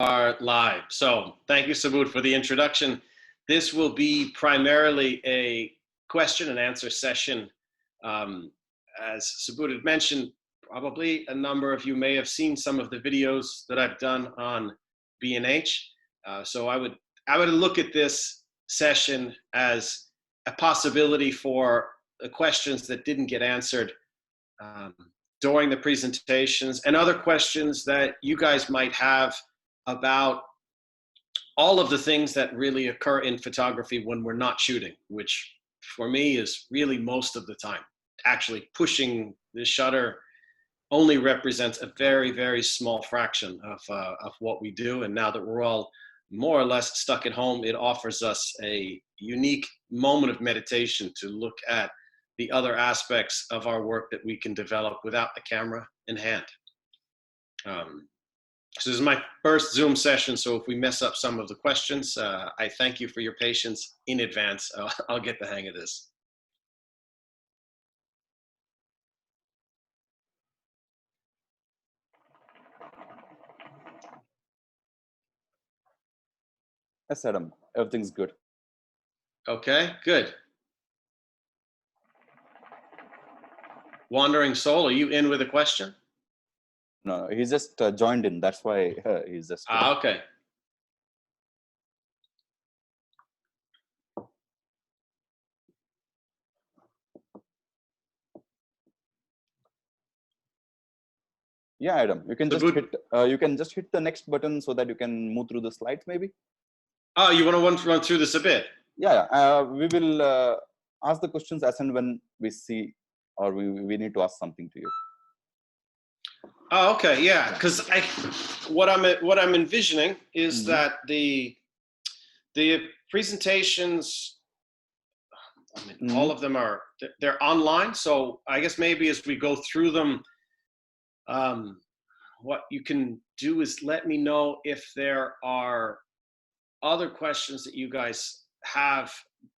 Are live. So thank you, Subodh, for the introduction. This will be primarily a question and answer session. As Subodh had mentioned, probably a number of you may have seen some of the videos that I've done on B&H. So I would look at this session as a possibility for the questions that didn't get answered during the presentations and other questions that you guys might have about all of the things that really occur in photography when we're not shooting, which for me is really most of the time. Actually, pushing the shutter only represents a very, very small fraction of what we do. And now that we're all more or less stuck at home, it offers us a unique moment of meditation to look at the other aspects of our work that we can develop without the camera in hand. So this is my first Zoom session, so if we mess up some of the questions, I thank you for your patience in advance. I'll get the hang of this. Yes, Adam, everything's good. Okay, good. Wandering Soul, are you in with a question? No, he's just joined in. That's why he's just. Okay. Yeah, Adam, you can just hit the next button so that you can move through the slides, maybe. Oh, you want to run through this a bit? Yeah, we will ask the questions as and when we see, or we need to ask something to you. Oh, okay, yeah, because what I'm envisioning is that the presentations, I mean, all of them they're online. So I guess maybe as we go through them, what you can do is let me know if there are other questions that you guys have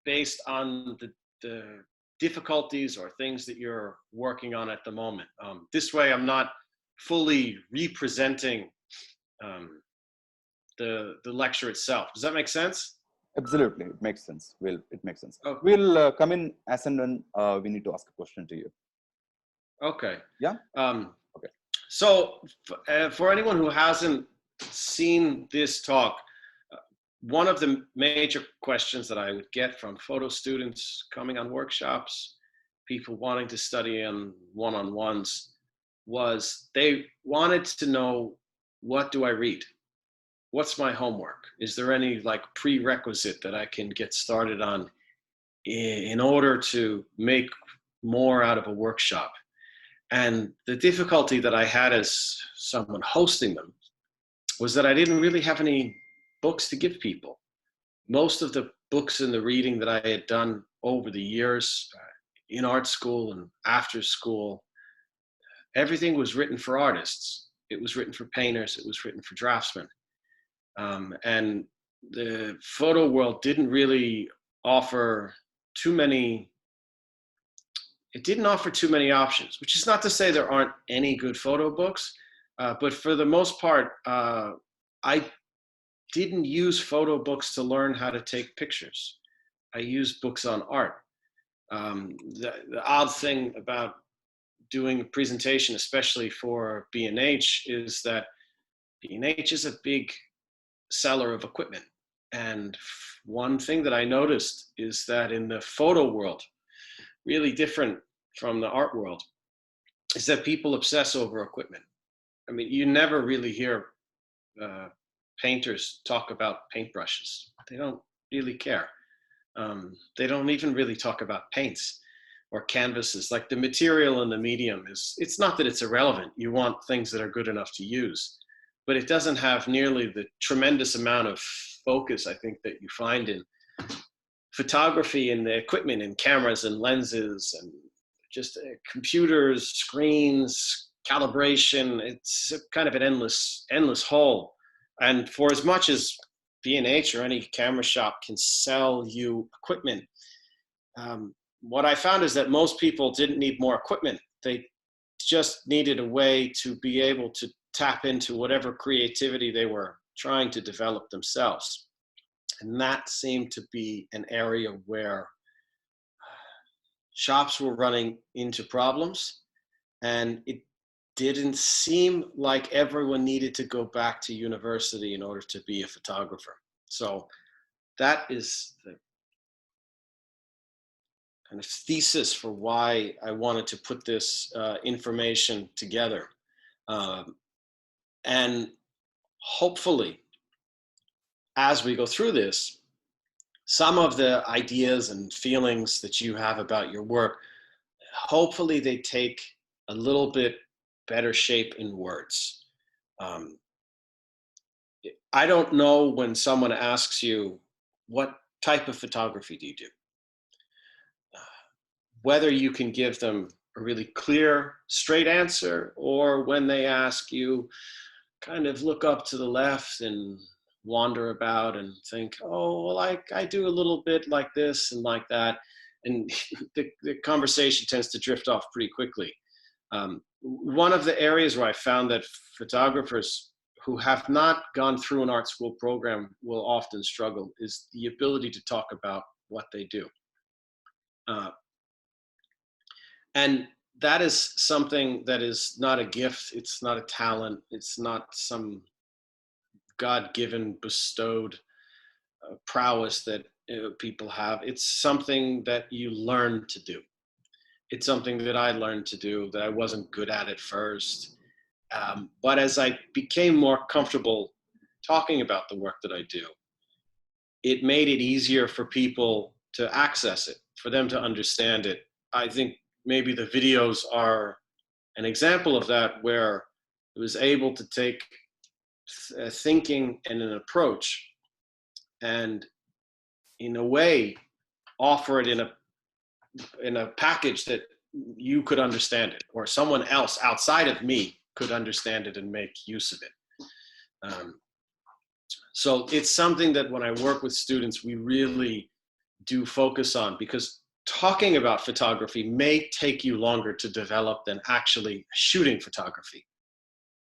based on the difficulties or things that you're working on at the moment. This way, I'm not fully representing the lecture itself. Does that make sense? Absolutely, it makes sense. It makes sense. Okay. We'll come in as and when we need to ask a question to you. Okay. Yeah. Okay. So for anyone who hasn't seen this talk, one of the major questions that I would get from photo students coming on workshops, people wanting to study on one-on-ones, was they wanted to know, what do I read? What's my homework? Is there any like prerequisite that I can get started on in order to make more out of a workshop? And the difficulty that I had as someone hosting them was that I didn't really have any books to give people. Most of the books and the reading that I had done over the years in art school and after school, everything was written for artists. It was written for painters. It was written for draftsmen. And the photo world didn't really offer too many, it didn't offer too many options, which is not to say there aren't any good photo books, but for the most part, I didn't use photo books to learn how to take pictures. I used books on art. The odd thing about doing a presentation, especially for B&H, is that B&H is a big seller of equipment. And one thing that I noticed is that in the photo world, really different from the art world, is that people obsess over equipment. I mean, you never really hear painters talk about paintbrushes. They don't really care. They don't even really talk about paints or canvases. Like the material and the medium it's not that it's irrelevant. You want things that are good enough to use, but it doesn't have nearly the tremendous amount of focus, I think, that you find in photography and the equipment and cameras and lenses and just computers, screens, calibration. It's kind of an endless hole. And for as much as B&H or any camera shop can sell you equipment, what I found is that most people didn't need more equipment. They just needed a way to be able to tap into whatever creativity they were trying to develop themselves. And that seemed to be an area where shops were running into problems, and it didn't seem like everyone needed to go back to university in order to be a photographer. So that is the kind of thesis for why I wanted to put this information together. And hopefully, as we go through this, some of the ideas and feelings that you have about your work, hopefully they take a little bit better shape in words. I don't know when someone asks you, what type of photography do you do? Whether you can give them a really clear, straight answer, or when they ask you, kind of look up to the left and wander about and think, oh, well, I do a little bit like this and like that. And the conversation tends to drift off pretty quickly. One of the areas where I found that photographers who have not gone through an art school program will often struggle is the ability to talk about what they do. And that is something that is not a gift. It's not a talent. It's not some God-given bestowed prowess that people have. It's something that you learn to do. It's something that I learned to do that I wasn't good at first. But as I became more comfortable talking about the work that I do, it made it easier for people to access it, for them to understand it. I think maybe the videos are an example of that, where it was able to take thinking and an approach and in a way offer it in a package that you could understand it, or someone else outside of me could understand it and make use of it. So it's something that when I work with students, we really do focus on, because talking about photography may take you longer to develop than actually shooting photography.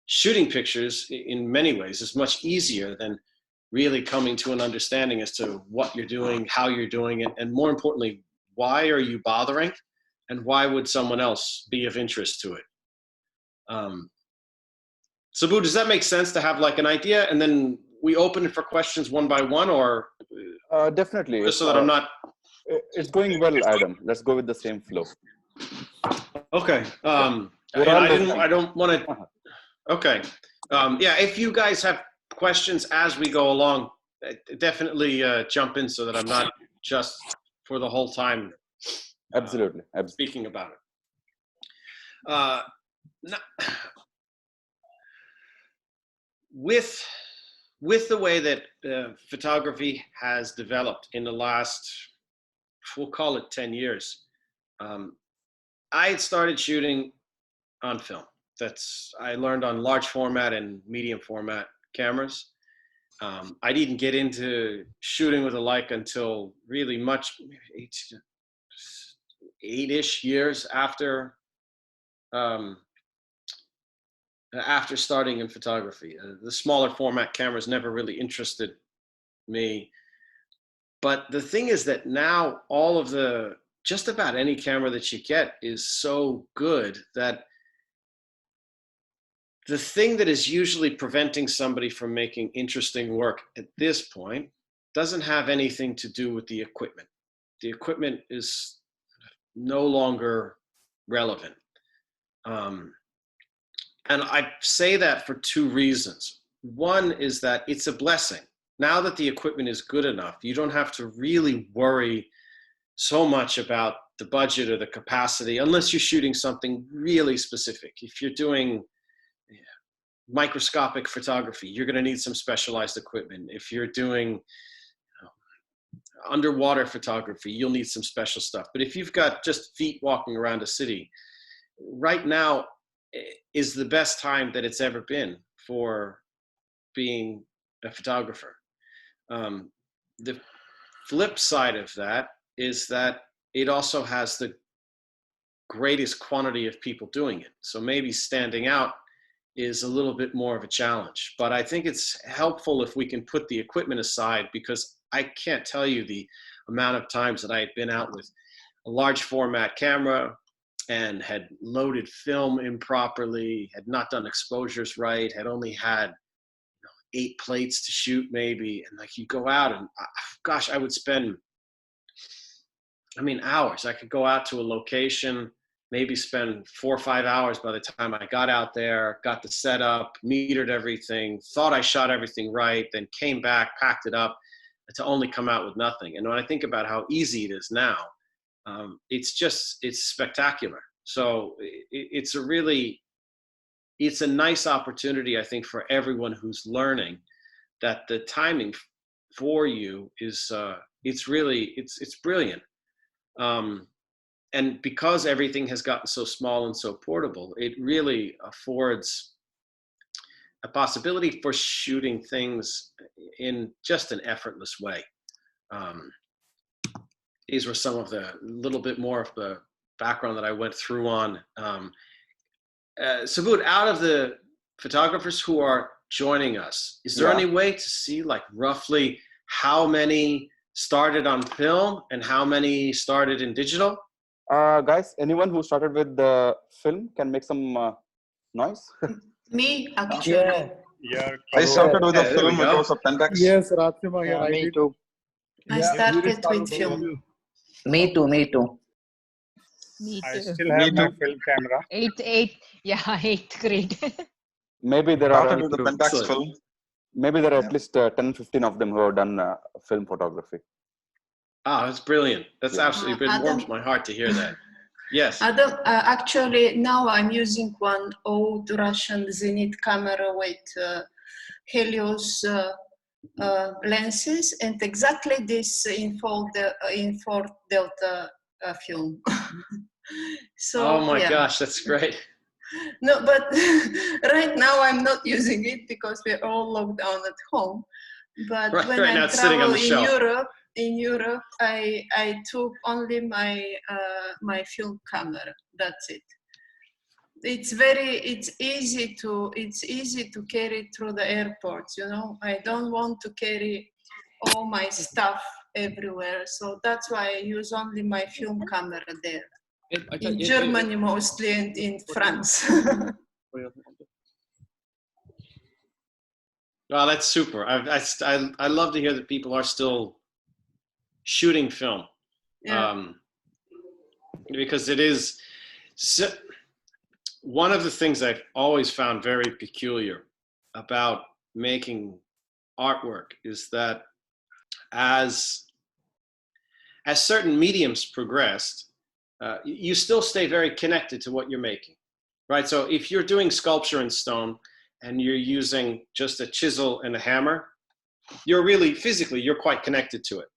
Shooting pictures in many ways is much easier than really coming to an understanding as to what you're doing, how you're doing it, and more importantly, why are you bothering, and why would someone else be of interest to it? Subodh, does that make sense to have like an idea and then we open it for questions one by one, or definitely. just so that I'm not... It's going well, Adam. Let's go with the same flow. Okay. We're and all I don't want to... Okay. Yeah, if you guys have questions as we go along, definitely jump in so that I'm not just for the whole time Absolutely. speaking about it. With the way that photography has developed in the last, we'll call it 10 years, I had started shooting on film. I learned on large format and medium format cameras. I didn't get into shooting with a Leica until really much, 8-ish years after starting in photography. The smaller format cameras never really interested me. But the thing is that now just about any camera that you get is so good that the thing that is usually preventing somebody from making interesting work at this point doesn't have anything to do with the equipment. The equipment is no longer relevant. And I say that for two reasons. One is that it's a blessing. Now that the equipment is good enough, you don't have to really worry so much about the budget or the capacity, unless you're shooting something really specific. If you're doing microscopic photography, you're going to need some specialized equipment. If you're doing underwater photography, you'll need some special stuff. But if you've got just feet walking around a city, right now is the best time that it's ever been for being a photographer. The flip side of that is that it also has the greatest quantity of people doing it. So maybe standing out is a little bit more of a challenge. But I think it's helpful if we can put the equipment aside, because I can't tell you the amount of times that I had been out with a large format camera and had loaded film improperly, had not done exposures right, had only had 8 plates to shoot maybe. And like you go out and gosh, I would spend, hours. I could go out to a location, maybe spend 4 or 5 hours by the time I got out there, got the setup, metered everything, thought I shot everything right, then came back, packed it up to only come out with nothing. And when I think about how easy it is now, it's spectacular. So it's a nice opportunity, I think, for everyone who's learning, that the timing for you is, it's brilliant. And because everything has gotten so small and so portable, it really affords a possibility for shooting things in just an effortless way. These were some of the little bit more of the background that I went through on. Subodh, out of the photographers who are joining us, is there any way to see like roughly how many started on film and how many started in digital? Guys, anyone who started with the film can make some noise. Me, actually. Yeah. I started with a there film. we It go. was a Pentax. Yes, Rathima, yeah, I Me did. too. I started with film. Me too. Me too. Me I too. still have my film camera. Eighth grade. Maybe there Started are with the Pentax film. maybe there are at least 10, 15 of them who have done film photography. Oh, that's brilliant. That's absolutely, it Adam, warms my heart to hear that. Yes. Adam, actually, now I'm using one old Russian Zenit camera with Helios lenses, and exactly this in 4 Delta film. So, Oh my gosh, that's great. No, but right now I'm not using it because we're all locked down at home. But Right, when right now I it's sitting on travel the shelf. in Europe, I took only my my film camera. That's it. It's easy to carry through the airports. You know, I don't want to carry all my stuff everywhere, so that's why I use only my film camera there. In Germany mostly, and in France. Well, that's super. I love to hear that people are still shooting film. Yeah. Because it is one of the things I've always found very peculiar about making artwork is that as certain mediums progressed, you still stay very connected to what you're making, right? So if you're doing sculpture in stone and you're using just a chisel and a hammer, you're really physically, you're quite connected to it.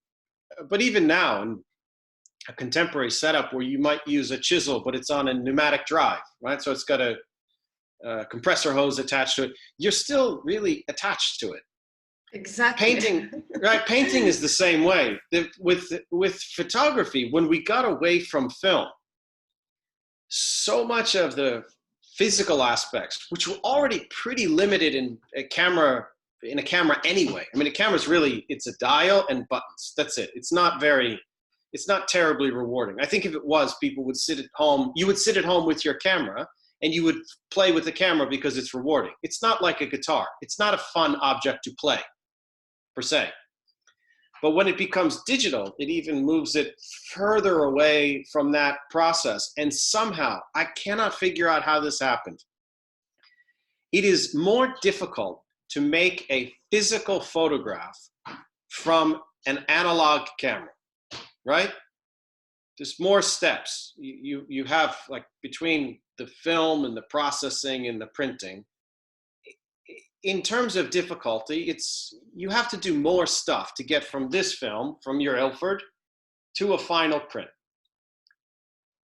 But even now, in a contemporary setup where you might use a chisel, but it's on a pneumatic drive, right? So it's got a compressor hose attached to it. You're still really attached to it. Exactly. Painting, right? Painting is the same way. With photography, when we got away from film, so much of the physical aspects, which were already pretty limited in a camera anyway. I mean, a camera's really, it's a dial and buttons. That's it. It's not terribly rewarding. I think if it was, people would sit at home. You would sit at home with your camera and you would play with the camera because it's rewarding. It's not like a guitar. It's not a fun object to play, per se. But when it becomes digital, it even moves it further away from that process. And somehow, I cannot figure out how this happened. It is more difficult to make a physical photograph from an analog camera, right? There's more steps. You have, like, between the film and the processing and the printing. In terms of difficulty, you have to do more stuff to get from this film, from your Ilford, to a final print.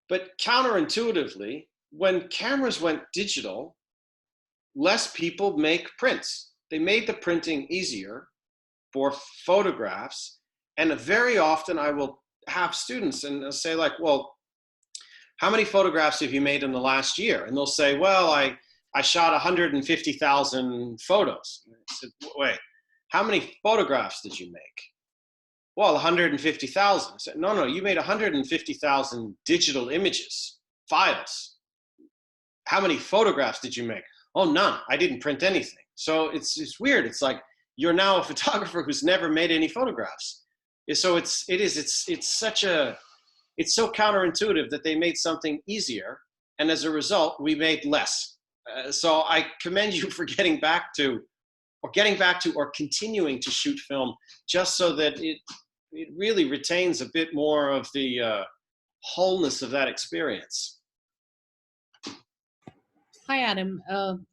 But counterintuitively, when cameras went digital, less people make prints. They made the printing easier for photographs. And very often I will have students and they'll say, like, well, how many photographs have you made in the last year? And they'll say, well, I I shot 150,000 photos. I said, wait, how many photographs did you make? Well, 150,000. I said, no, you made 150,000 digital images, files. How many photographs did you make? Oh, none. I didn't print anything. So it's weird. It's like you're now a photographer who's never made any photographs. So it's so counterintuitive that they made something easier, and as a result, we made less. So I commend you for getting back to or continuing to shoot film, just so that it really retains a bit more of the wholeness of that experience. Hi, Adam.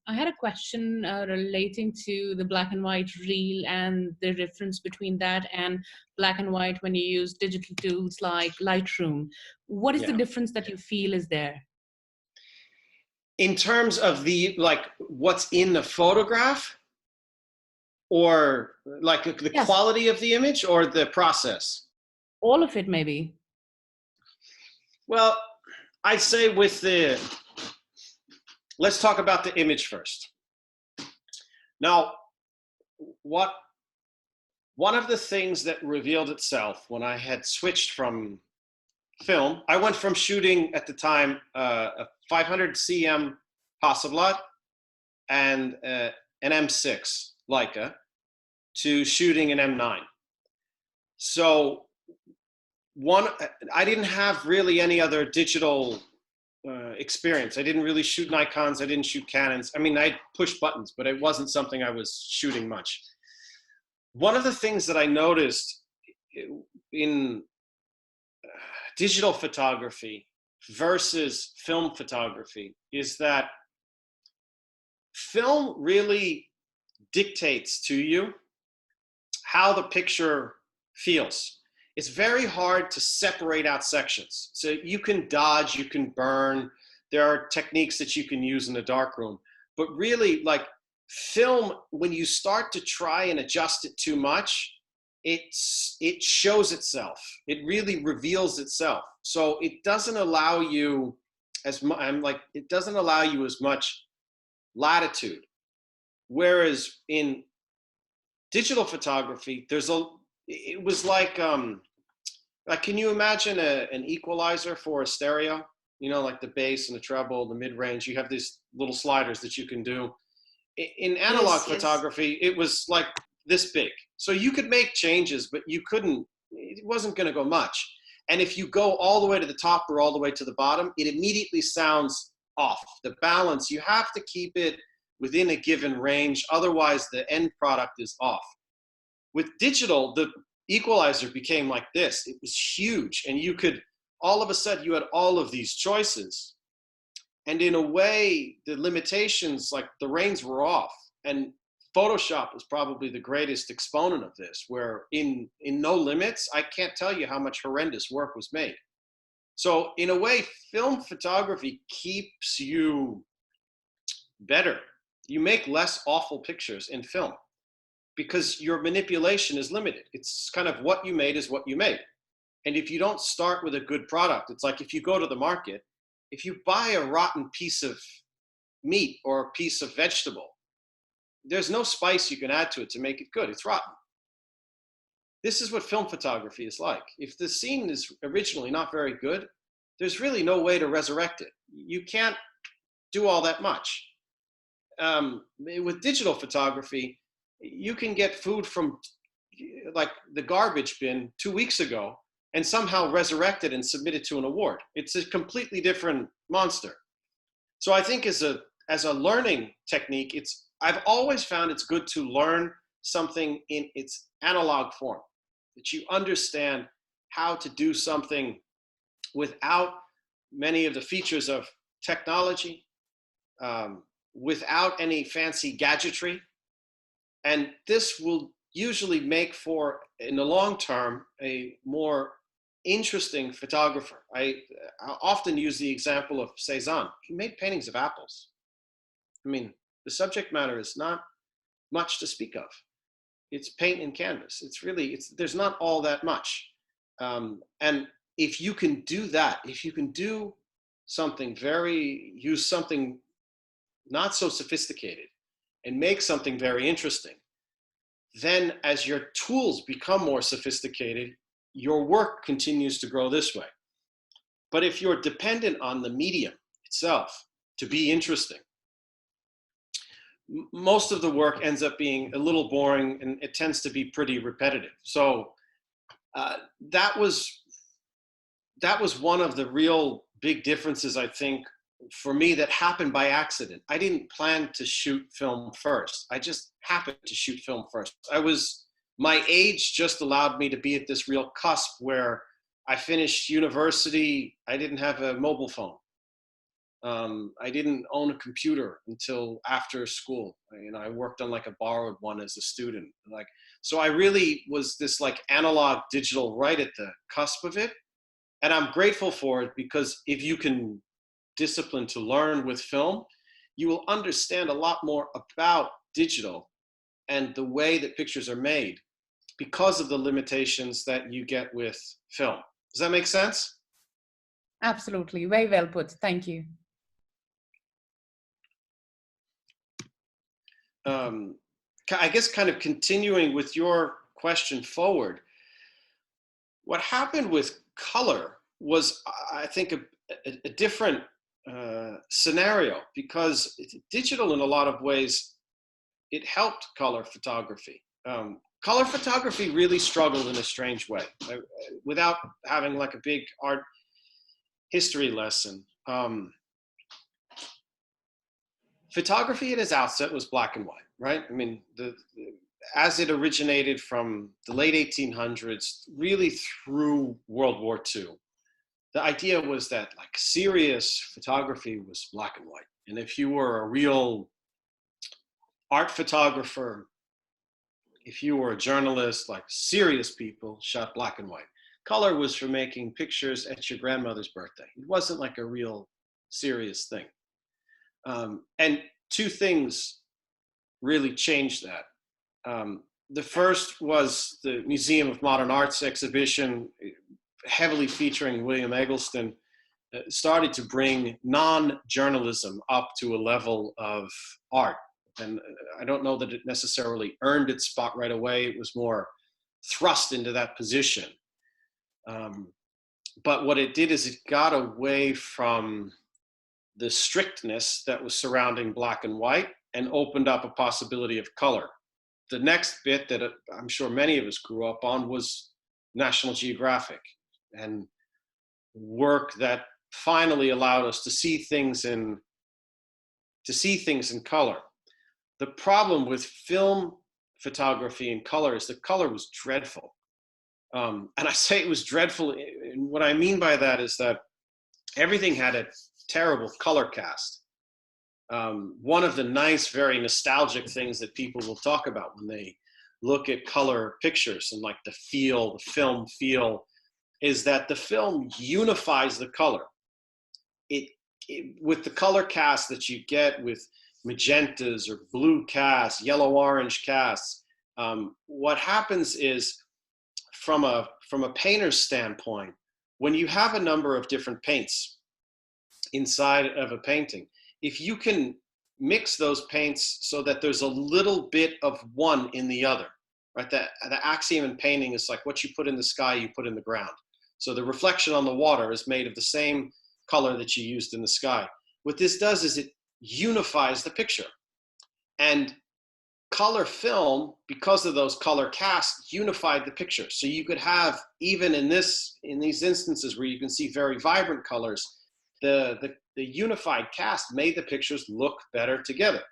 I had a question relating to the black and white reel and the difference between that and black and white when you use digital tools like Lightroom. What is the difference that you feel is there? In terms of what's in the photograph, or like the quality of the image, or the process? All of it, maybe. Well, I'd say let's talk about the image first. Now, one of the things that revealed itself when I had switched from film, I went from shooting at the time a 500 cm Subodh and an M6 Leica to shooting an M9. So I didn't have really any other digital experience. I didn't really shoot Nikons. I didn't shoot Canons. I mean, I pushed buttons, but it wasn't something I was shooting much. One of the things that I noticed in digital photography versus film photography is that film really dictates to you how the picture feels. It's very hard to separate out sections. So you can dodge, you can burn. There are techniques that you can use in the darkroom. But really, like film, when you start to try and adjust it too much, it shows itself. It really reveals itself. So it doesn't allow you as much latitude. Whereas in digital photography, it was like, can you imagine an equalizer for a stereo? You know, like the bass and the treble, the mid-range, you have these little sliders that you can do. In analog photography, it was like this big. So you could make changes, but it wasn't going to go much. And if you go all the way to the top or all the way to the bottom, it immediately sounds off. The balance, you have to keep it within a given range. Otherwise, the end product is off. With digital, the equalizer became like this. It was huge. And you could, all of a sudden, you had all of these choices. And in a way, the limitations, like the reins were off. And Photoshop was probably the greatest exponent of this, where in no limits, I can't tell you how much horrendous work was made. So in a way, film photography keeps you better. You make less awful pictures in film because your manipulation is limited. It's kind of what you made is what you made. And if you don't start with a good product, it's like if you go to the market, if you buy a rotten piece of meat or a piece of vegetable, there's no spice you can add to it to make it good. It's rotten. This is what film photography is like. If the scene is originally not very good, there's really no way to resurrect it. You can't do all that much. With digital photography, you can get food from like the garbage bin 2 weeks ago and somehow resurrect it and submit it to an award. It's a completely different monster. So I think as a learning technique, I've always found it's good to learn something in its analog form, that you understand how to do something without many of the features of technology, without any fancy gadgetry. And this will usually make for, in the long term, a more interesting photographer. I often use the example of Cézanne. He made paintings of apples. I mean, the subject matter is not much to speak of. It's paint and canvas. There's not all that much. And if you can do that, if you can do something use something not so sophisticated, and make something very interesting, then as your tools become more sophisticated, your work continues to grow this way. But if you're dependent on the medium itself to be interesting, most of the work ends up being a little boring, and it tends to be pretty repetitive. So that was one of the real big differences, I think, for me, that happened by accident. I didn't plan to shoot film first. I just happened to shoot film first. My age just allowed me to be at this real cusp where I finished university. I didn't have a mobile phone. I didn't own a computer until after school. I worked on like a borrowed one as a student. So I really was this like analog digital right at the cusp of it. And I'm grateful for it, because if you can discipline to learn with film, you will understand a lot more about digital and the way that pictures are made because of the limitations that you get with film. Does that make sense? Absolutely. Very well put. Thank you. I guess kind of continuing with your question forward, what happened with color was, I think, a different scenario, because digital, in a lot of ways, it helped color photography. Color photography really struggled in a strange way. Without having like a big art history lesson, photography at its outset was black and white, right? I mean, as it originated from the late 1800s, really through World War II, the idea was that like serious photography was black and white. And if you were a real art photographer, if you were a journalist, like serious people shot black and white. Color was for making pictures at your grandmother's birthday. It wasn't like a real serious thing. And two things really changed that. The first was the Museum of Modern Art's exhibition, heavily featuring William Eggleston, started to bring non-journalism up to a level of art. And I don't know that it necessarily earned its spot right away. It was more thrust into that position. But what it did is it got away from the strictness that was surrounding black and white and opened up a possibility of color. The next bit that I'm sure many of us grew up on was National Geographic, and work that finally allowed us to see things in color. The problem with film photography in color is the color was dreadful. And I say it was dreadful, and what I mean by that is that everything had a terrible color cast. One of the nice, very nostalgic things that people will talk about when they look at color pictures and like the film feel, is that the film unifies the color. With the color cast that you get with magentas or blue casts, yellow-orange casts, what happens is, from a painter's standpoint, when you have a number of different paints inside of a painting, if you can mix those paints so that there's a little bit of one in the other, right? The axiom in painting is like what you put in the sky, you put in the ground. So the reflection on the water is made of the same color that you used in the sky. What this does is it unifies the picture. And color film, because of those color casts, unified the picture. So you could have, even in these instances where you can see very vibrant colors, the unified cast made the pictures look better together.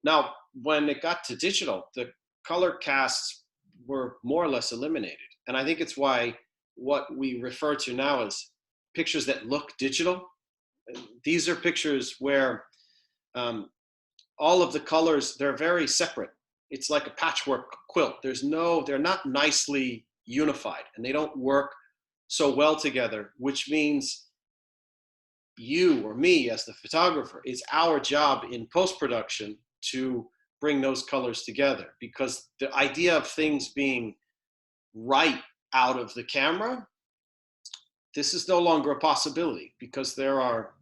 Now, when it got to digital, the color casts were more or less eliminated. And I think it's why what we refer to now as pictures that look digital, these are pictures where all of the colors, they're very separate. It's like a patchwork quilt. They're not nicely unified, and they don't work so well together, which means you or me as the photographer, it's our job in post-production to bring those colors together, because the idea of things being right out of the camera, this is no longer a possibility, because there are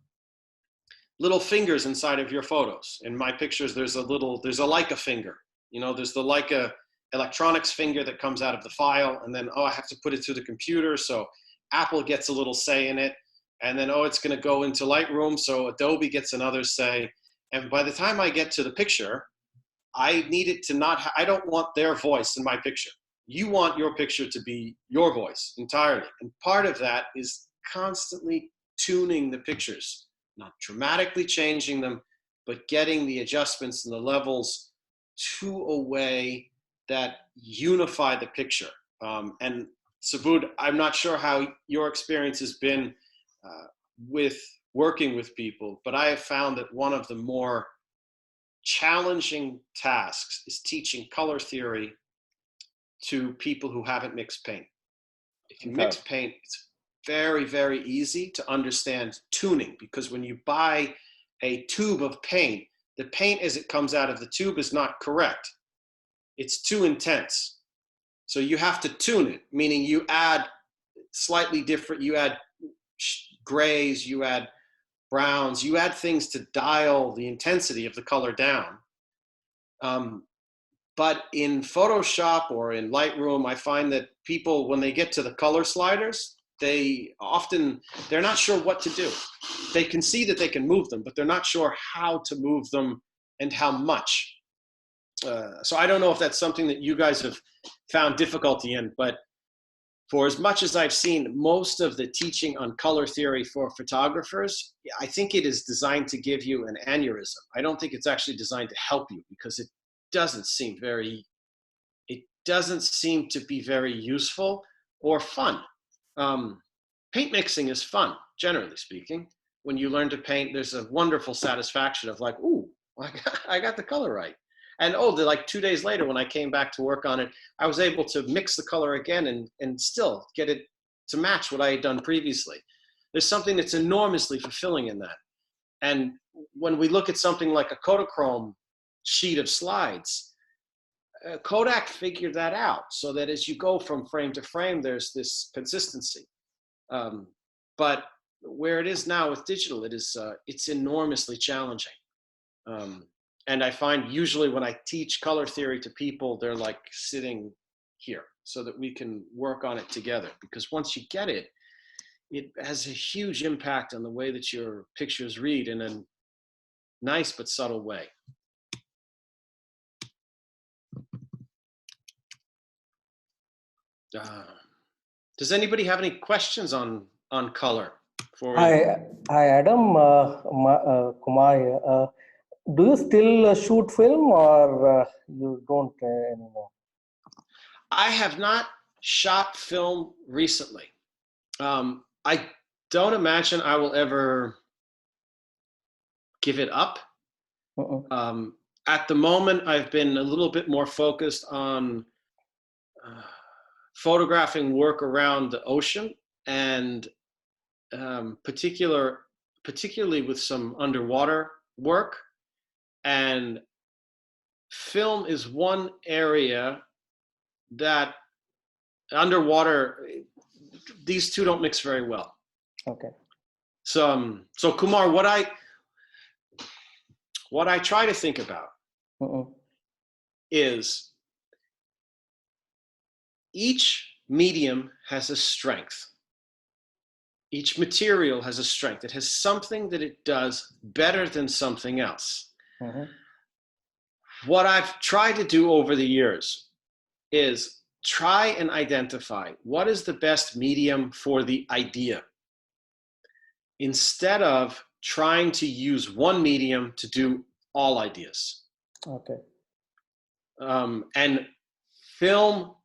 little fingers inside of your photos. In my pictures, there's a Leica finger. You know, there's the Leica electronics finger that comes out of the file, and then, I have to put it through the computer, so Apple gets a little say in it, and then, it's going to go into Lightroom, so Adobe gets another say. And by the time I get to the picture, I need it to I don't want their voice in my picture. You want your picture to be your voice entirely. And part of that is constantly tuning the pictures, not dramatically changing them, but getting the adjustments and the levels to a way that unify the picture. And Subodh, I'm not sure how your experience has been with working with people, but I have found that one of the more challenging tasks is teaching color theory to people who haven't mixed paint. If you mix paint, it's very, very easy to understand tuning, because when you buy a tube of paint, the paint as it comes out of the tube is not correct. It's too intense. So you have to tune it, meaning you add slightly different, you add grays, you add browns, you add things to dial the intensity of the color down. But in Photoshop or in Lightroom, I find that people, when they get to the color sliders, they're not sure what to do. They can see that they can move them, but they're not sure how to move them and how much. So I don't know if that's something that you guys have found difficulty in, but for as much as I've seen most of the teaching on color theory for photographers, I think it is designed to give you an aneurysm. I don't think it's actually designed to help you, because it doesn't seem to be very useful or fun. Paint mixing is fun, generally speaking. When you learn to paint, there's a wonderful satisfaction of like, ooh, I got the color right. And like 2 days later, when I came back to work on it, I was able to mix the color again and still get it to match what I had done previously. There's something that's enormously fulfilling in that. And when we look at something like a Kodachrome sheet of slides, Kodak figured that out, so that as you go from frame to frame, there's this consistency. But where it is now with digital, it's enormously challenging. And I find usually when I teach color theory to people, they're like sitting here so that we can work on it together. Because once you get it, it has a huge impact on the way that your pictures read in a nice but subtle way. Does anybody have any questions on color? Hi, Adam, Kumar. Do you still shoot film, or you don't anymore? I have not shot film recently. I don't imagine I will ever give it up. At the moment, I've been a little bit more focused on photographing work around the ocean, and particularly with some underwater work. And film is one area that underwater, these two don't mix very well. Okay. So Kumar, what I try to think about is each medium has a strength. Each material has a strength. It has something that it does better than something else. What I've tried to do over the years is try and identify what is the best medium for the idea, instead of trying to use one medium to do all ideas. Okay. And film,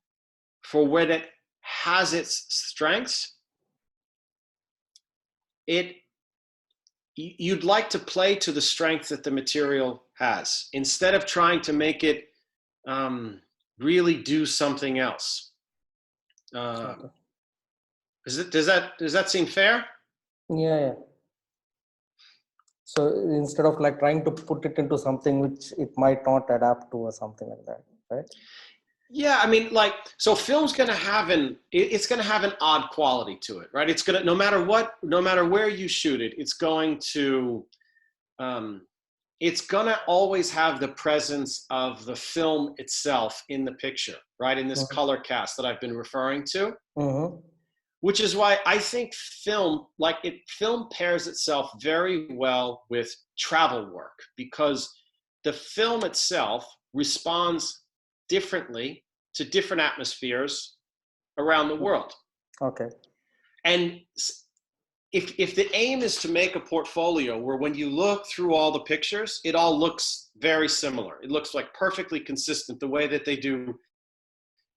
for when it has its strengths, you'd like to play to the strength that the material has, instead of trying to make it really do something else. Okay. Does that seem fair? Yeah. So instead of like trying to put it into something which it might not adapt to or something like that, right? Yeah, I mean, like, so film's going to have it's going to have an odd quality to it, right? It's going to, no matter where you shoot it, it's going to it's gonna always have the presence of the film itself in the picture, right? In this color cast that I've been referring to, which is why I think film pairs itself very well with travel work, because the film itself responds differently to different atmospheres around the world. Okay. And if the aim is to make a portfolio where when you look through all the pictures, it all looks very similar. It looks like perfectly consistent, the way that they do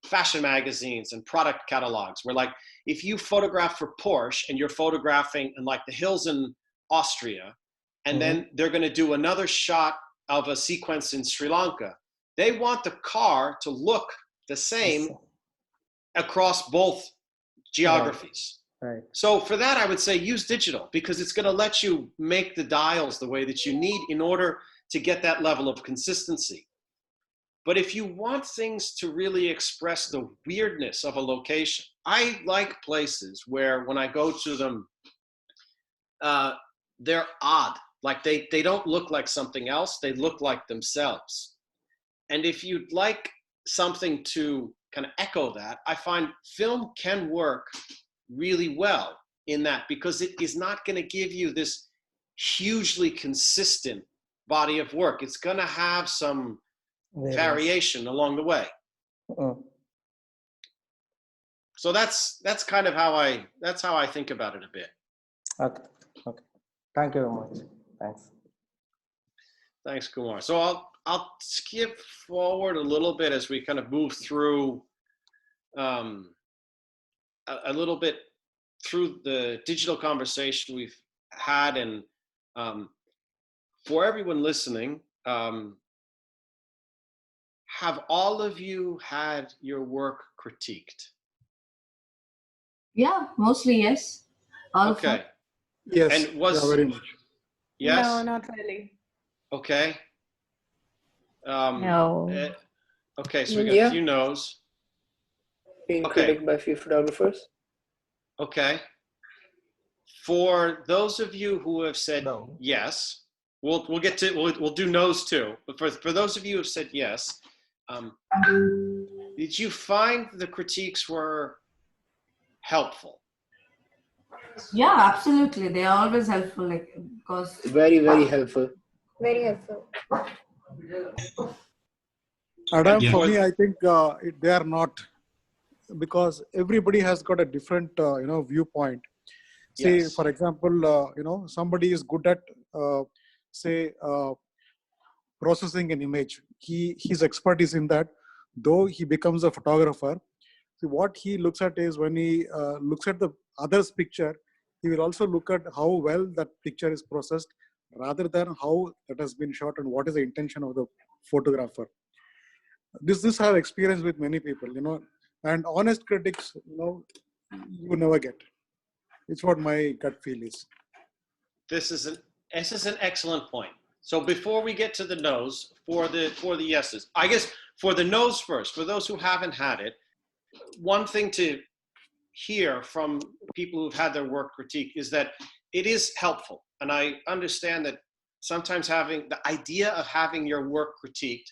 fashion magazines and product catalogs, where like if you photograph for Porsche and you're photographing in like the hills in Austria, and then they're going to do another shot of a sequence in Sri Lanka, they want the car to look the same across both geographies. Right. So for that, I would say use digital, because it's going to let you make the dials the way that you need in order to get that level of consistency. But if you want things to really express the weirdness of a location, I like places where when I go to them, they're odd. Like they don't look like something else. They look like themselves. And if you'd like something to kind of echo that, I find film can work really well in that, because it is not going to give you this hugely consistent body of work. It's going to have some variation along the way. So that's kind of how I think about it a bit. Okay. Thank you very much. Thanks, Kumar. So I'll skip forward a little bit as we kind of move through a little bit through the digital conversation we've had, and for everyone listening, have all of you had your work critiqued? Yeah, mostly yes. Okay. Yes. And was very much. Yes. No, not really. Okay. No. Okay, so we got a few no's. Being Okay. critiqued by a few photographers. Okay. For those of you who have said No. yes, we'll do no's too. But for those of you who have said yes, did you find the critiques were helpful? Yeah, absolutely. They are always helpful, like, because Very, very helpful. Very helpful. Adam, Yeah. for me, I think they are not, because everybody has got a different, viewpoint. Say, Yes. for example, somebody is good at, processing an image. His expertise in that, though he becomes a photographer. See, what he looks at is when he looks at the other's picture, he will also look at how well that picture is processed, rather than how that has been shot and what is the intention of the photographer. This I have experienced with many people, and honest critics, you never get. It's what my gut feel is. This is an excellent point. So before we get to the no's, for the yeses, I guess for the no's first, for those who haven't had it, one thing to hear from people who've had their work critiqued is that it is helpful. And I understand that sometimes having the idea of having your work critiqued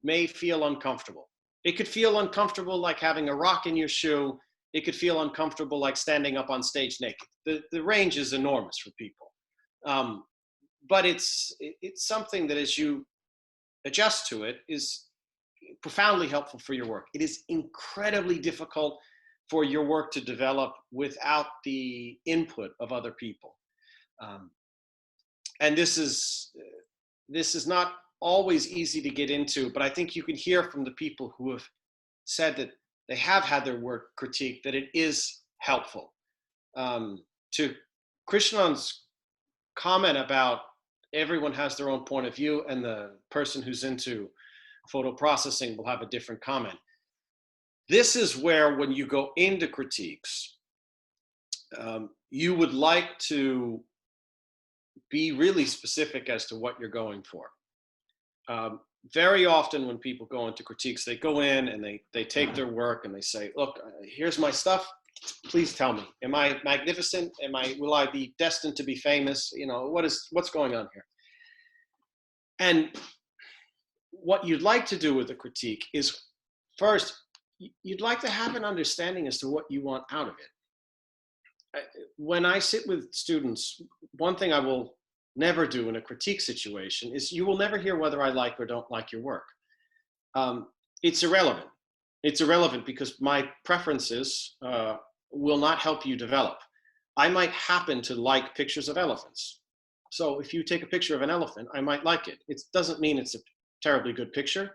may feel uncomfortable. It could feel uncomfortable like having a rock in your shoe. It could feel uncomfortable like standing up on stage naked. The range is enormous for people. But it's something that as you adjust to it is profoundly helpful for your work. It is incredibly difficult for your work to develop without the input of other people. And this is not always easy to get into, but I think you can hear from the people who have said that they have had their work critiqued that it is helpful. To Krishnan's comment about everyone has their own point of view and the person who's into photo processing will have a different comment. This is where when you go into critiques, you would like to be really specific as to what you're going for. Very often when people go into critiques, they go in and they take their work and they say, look, here's my stuff. Please tell me, am I magnificent? Will I be destined to be famous? What's going on here? And what you'd like to do with a critique is, first, you'd like to have an understanding as to what you want out of it. When I sit with students, one thing I will never do in a critique situation is you will never hear whether I like or don't like your work. It's irrelevant. It's irrelevant because my preferences will not help you develop. I might happen to like pictures of elephants. So if you take a picture of an elephant, I might like it. It doesn't mean it's a terribly good picture.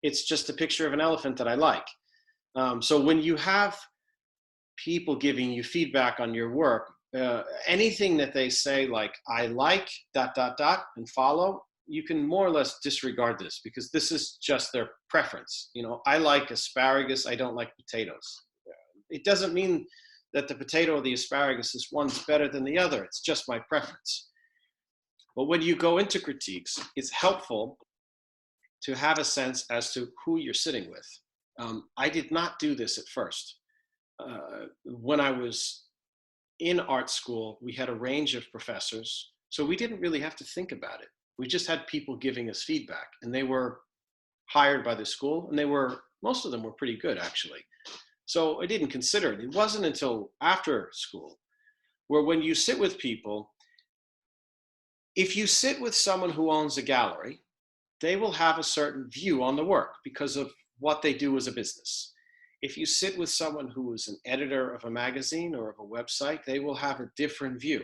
It's just a picture of an elephant that I like. So when you have people giving you feedback on your work, anything that they say like, I like ... and follow, you can more or less disregard this because this is just their preference. You know, I like asparagus, I don't like potatoes. It doesn't mean that the potato or the asparagus is one's better than the other. It's just my preference. But when you go into critiques, it's helpful to have a sense as to who you're sitting with. I did not do this at first. When I was in art school, we had a range of professors, so we didn't really have to think about it. We just had people giving us feedback, and they were hired by the school, and most of them were pretty good, actually. So I didn't consider it. It wasn't until after school where when you sit with people, if you sit with someone who owns a gallery, they will have a certain view on the work because of what they do as a business. If you sit with someone who is an editor of a magazine or of a website, they will have a different view.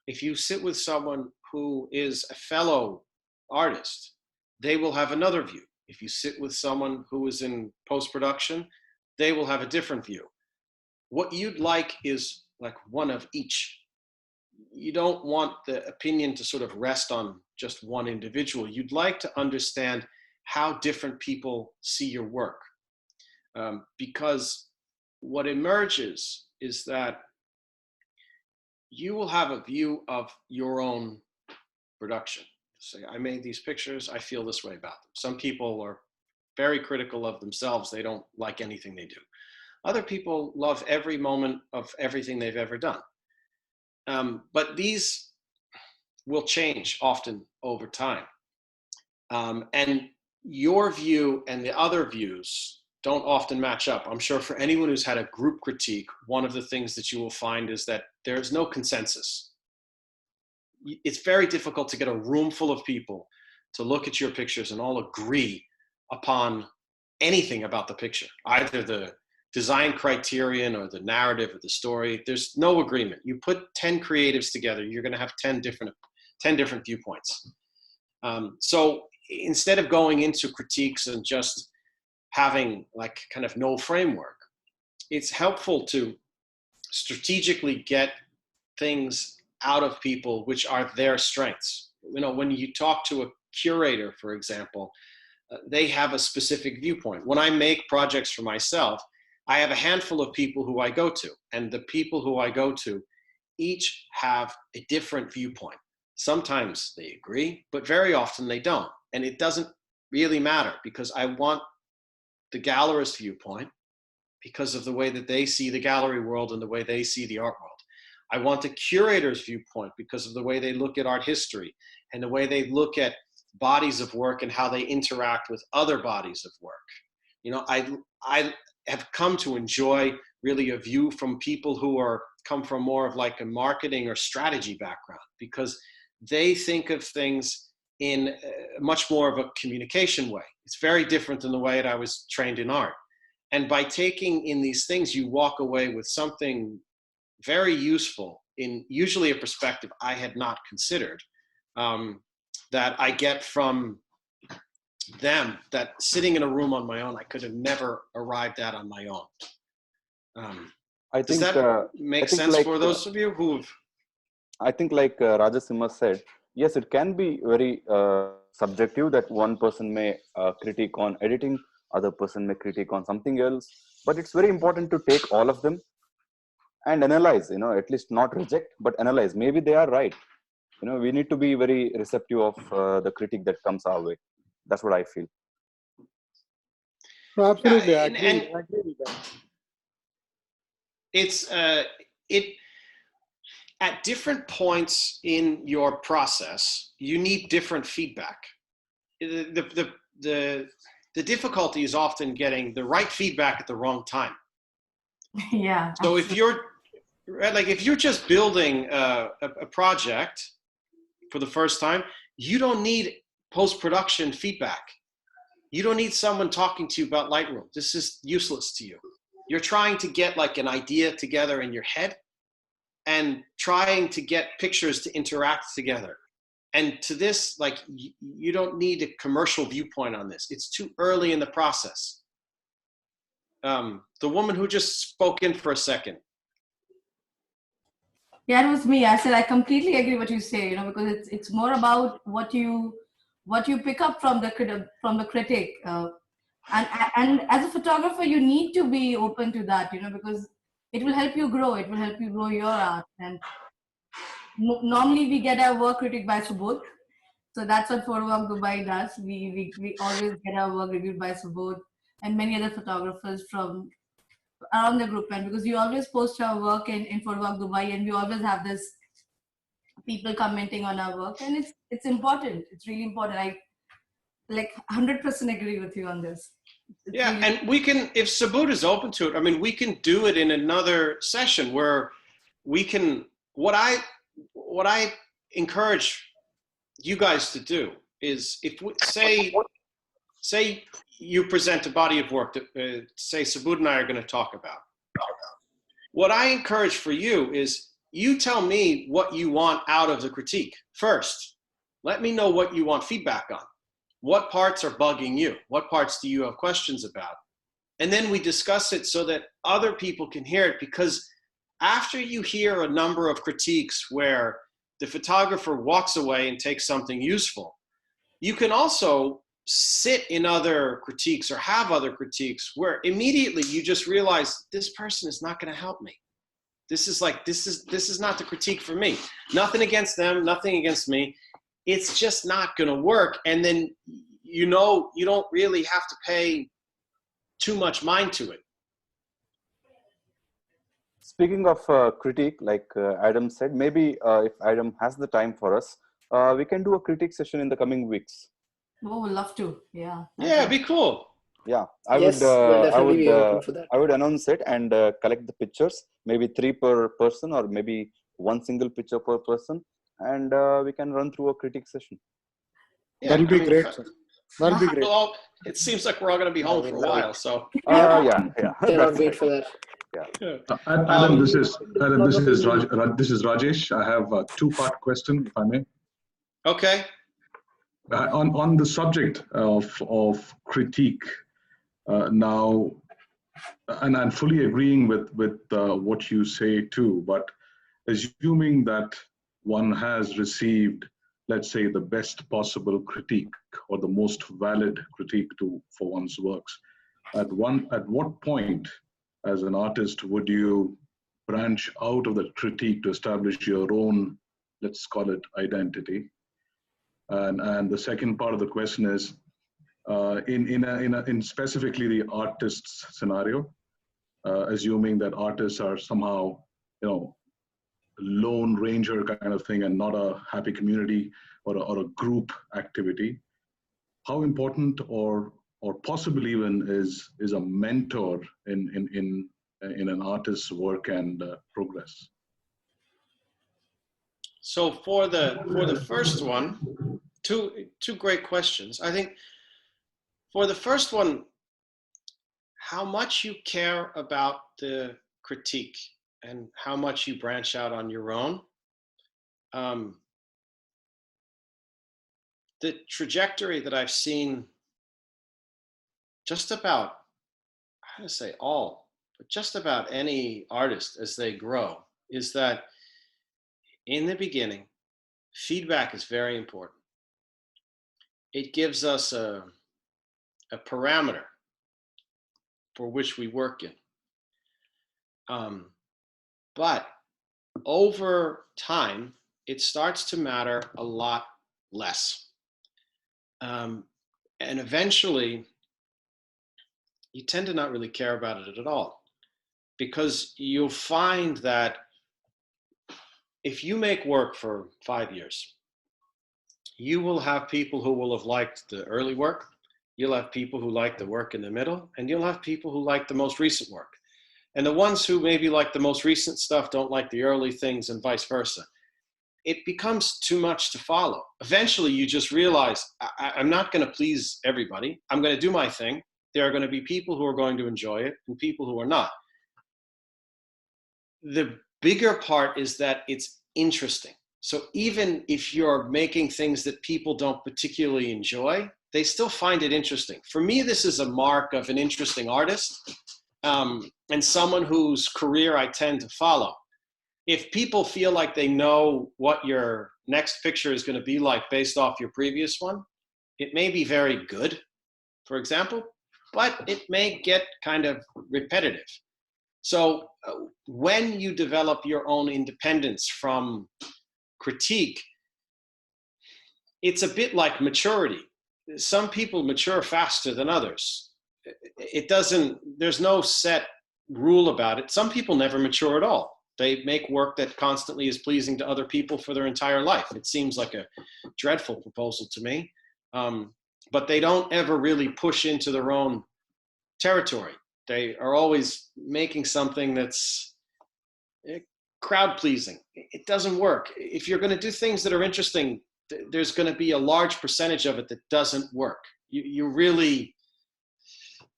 If you sit with someone who is a fellow artist, they will have another view. If you sit with someone who is in post-production, they will have a different view. What you'd like is like one of each. You don't want the opinion to sort of rest on just one individual. You'd like to understand how different people see your work. Because what emerges is that you will have a view of your own production. Say, I made these pictures, I feel this way about them. Some people are very critical of themselves. They don't like anything they do. Other people love every moment of everything they've ever done. But these will change often over time. And your view and the other views don't often match up. I'm sure for anyone who's had a group critique, one of the things that you will find is that there's no consensus. It's very difficult to get a room full of people to look at your pictures and all agree upon anything about the picture, either the design criterion or the narrative or the story. There's no agreement. You put 10 creatives together, you're going to have 10 different viewpoints. So instead of going into critiques and just having like kind of no framework, it's helpful to strategically get things out of people which are their strengths. You know, when you talk to a curator, for example, they have a specific viewpoint. When I make projects for myself, I have a handful of people who I go to, and the people who I go to each have a different viewpoint. Sometimes they agree, but very often they don't. And it doesn't really matter because I want the gallerist viewpoint because of the way that they see the gallery world and the way they see the art world. I want the curator's viewpoint because of the way they look at art history and the way they look at bodies of work and how they interact with other bodies of work. You know, I have come to enjoy really a view from people who come from more of like a marketing or strategy background because they think of things in much more of a communication way. It's very different than the way that I was trained in art. And by taking in these things, you walk away with something very useful in usually a perspective I had not considered, that I get from them, that sitting in a room on my own, I could have never arrived at on my own. Does that make sense for those of you who've... I think like Rajasimha said, yes, it can be very subjective that one person may critique on editing, other person may critique on something else, but it's very important to take all of them and analyze, you know, at least not reject, but analyze. Maybe they are right. You know, we need to be very receptive of the critique that comes our way. That's what I feel. No, absolutely, I agree with that. It's at different points in your process, you need different feedback. the difficulty is often getting the right feedback at the wrong time. Yeah. So if you're just building a project for the first time, you don't need post-production feedback. You don't need someone talking to you about Lightroom. This is useless to you. You're trying to get like an idea together in your head and trying to get pictures to interact together. And to this, like, you don't need a commercial viewpoint on this. It's too early in the process. The woman who just spoke in for a second. Yeah, it was me. I said I completely agree what you say. Because it's more about what you pick up from the critic. And as a photographer, you need to be open to that. Because it will help you grow. It will help you grow your art. And normally we get our work critic by Subodh. So that's what Photowalk Dubai does. We always get our work reviewed by Subodh and many other photographers from around the group. And because we always post our work in Photowalk Dubai, and we always have this people commenting on our work, and it's important. It's really important. I like 100% agree with you on this. Yeah, really, and we can, if Subodh is open to it, I mean, we can do it in another session where we can, what I encourage you guys to do is, if we, say you present a body of work that say Subodh and I are going to talk about. What I encourage for you is, you tell me what you want out of the critique first. Let me know what you want feedback on. What parts are bugging you? What parts do you have questions about? And then we discuss it so that other people can hear it, because after you hear a number of critiques where the photographer walks away and takes something useful, you can also sit in other critiques or have other critiques where immediately you just realize this person is not going to help me. This is not the critique for me. Nothing against them, nothing against me. It's just not going to work. And then, you don't really have to pay too much mind to it. Speaking of critique, like Adam said, maybe if Adam has the time for us, we can do a critique session in the coming weeks. Oh, we'd love to. Yeah. Yeah, it'd be cool. Yeah, we'll definitely be open for that. I would announce it and collect the pictures, maybe 3 per person, or maybe 1 single picture per person, and we can run through a critique session. Yeah, That'll be great, sir. That'll be great. Well, it seems like we're all going to be home for a while, so. Yeah. Cannot wait for that. Yeah. Adam, this is Rajesh. I have a 2-part question, if I may. Okay. On the subject of critique, now, and I'm fully agreeing with what you say too, but assuming that one has received, let's say, the best possible critique or the most valid critique for one's works, at what point as an artist would you branch out of that critique to establish your own, let's call it, identity? And the second part of the question is, in specifically the artist's scenario, assuming that artists are somehow, lone ranger kind of thing and not a happy community or a group activity, how important or possibly even is a mentor in an artist's work and progress? So for the first one, two great questions. I think for the first one, how much you care about the critique and how much you branch out on your own. The trajectory that I've seen just about, how to say all, but just about any artist as they grow, is that in the beginning, feedback is very important. It gives us a parameter for which we work in. But over time, it starts to matter a lot less. And eventually, you tend to not really care about it at all, because you'll find that if you make work for 5 years, you will have people who will have liked the early work, you'll have people who like the work in the middle, and you'll have people who like the most recent work. And the ones who maybe like the most recent stuff don't like the early things, and vice versa. It becomes too much to follow. Eventually, you just realize, I'm not going to please everybody. I'm going to do my thing. There are going to be people who are going to enjoy it and people who are not. The bigger part is that it's interesting. So even if you're making things that people don't particularly enjoy, they still find it interesting. For me, this is a mark of an interesting artist, and someone whose career I tend to follow. If people feel like they know what your next picture is going to be like based off your previous one, it may be very good, for example, but it may get kind of repetitive. So when you develop your own independence from critique, it's a bit like maturity. Some people mature faster than others. There's no set rule about it. Some people never mature at all. They make work that constantly is pleasing to other people for their entire life. It seems like a dreadful proposal to me, but they don't ever really push into their own territory. They are always making something that's crowd pleasing. It doesn't work. If you're going to do things that are interesting, there's going to be a large percentage of it that doesn't work. You really,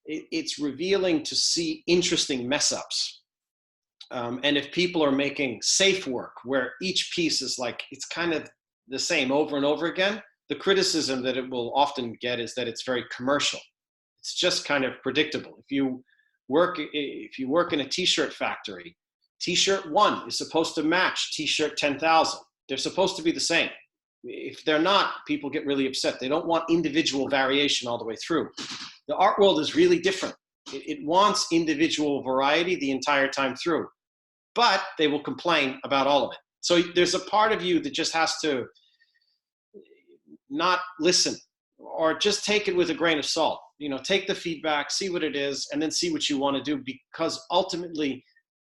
it's revealing to see interesting mess ups. And if people are making safe work where each piece is like, it's kind of the same over and over again, the criticism that it will often get is that it's very commercial. It's just kind of predictable. If you work in a t-shirt factory, t-shirt 1 is supposed to match t-shirt 10,000. They're supposed to be the same. If they're not, people get really upset. They don't want individual variation all the way through. The art world is really different. It wants individual variety the entire time through, but they will complain about all of it. So there's a part of you that just has to not listen, or just take it with a grain of salt. Take the feedback, see what it is, and then see what you want to do, because ultimately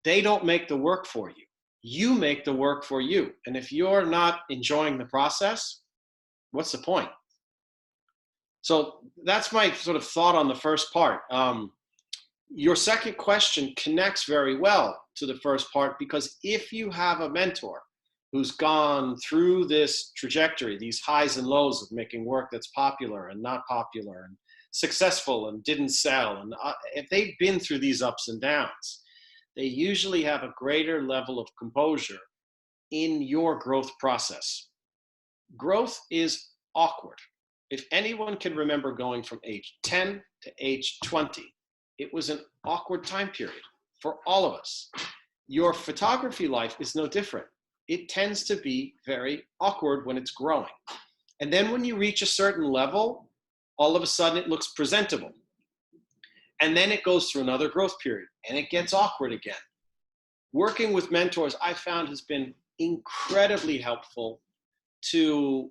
they don't make the work for you. You make the work for you. And if you're not enjoying the process, what's the point? So that's my sort of thought on the first part. Your second question connects very well to the first part, because if you have a mentor who's gone through this trajectory, these highs and lows of making work that's popular and not popular and successful and didn't sell, and if they've been through these ups and downs, they usually have a greater level of composure in your growth process. Growth is awkward. If anyone can remember going from age 10 to age 20, it was an awkward time period for all of us. Your photography life is no different. It tends to be very awkward when it's growing. And then when you reach a certain level, all of a sudden it looks presentable. And then it goes through another growth period and it gets awkward again. Working with mentors, I found, has been incredibly helpful to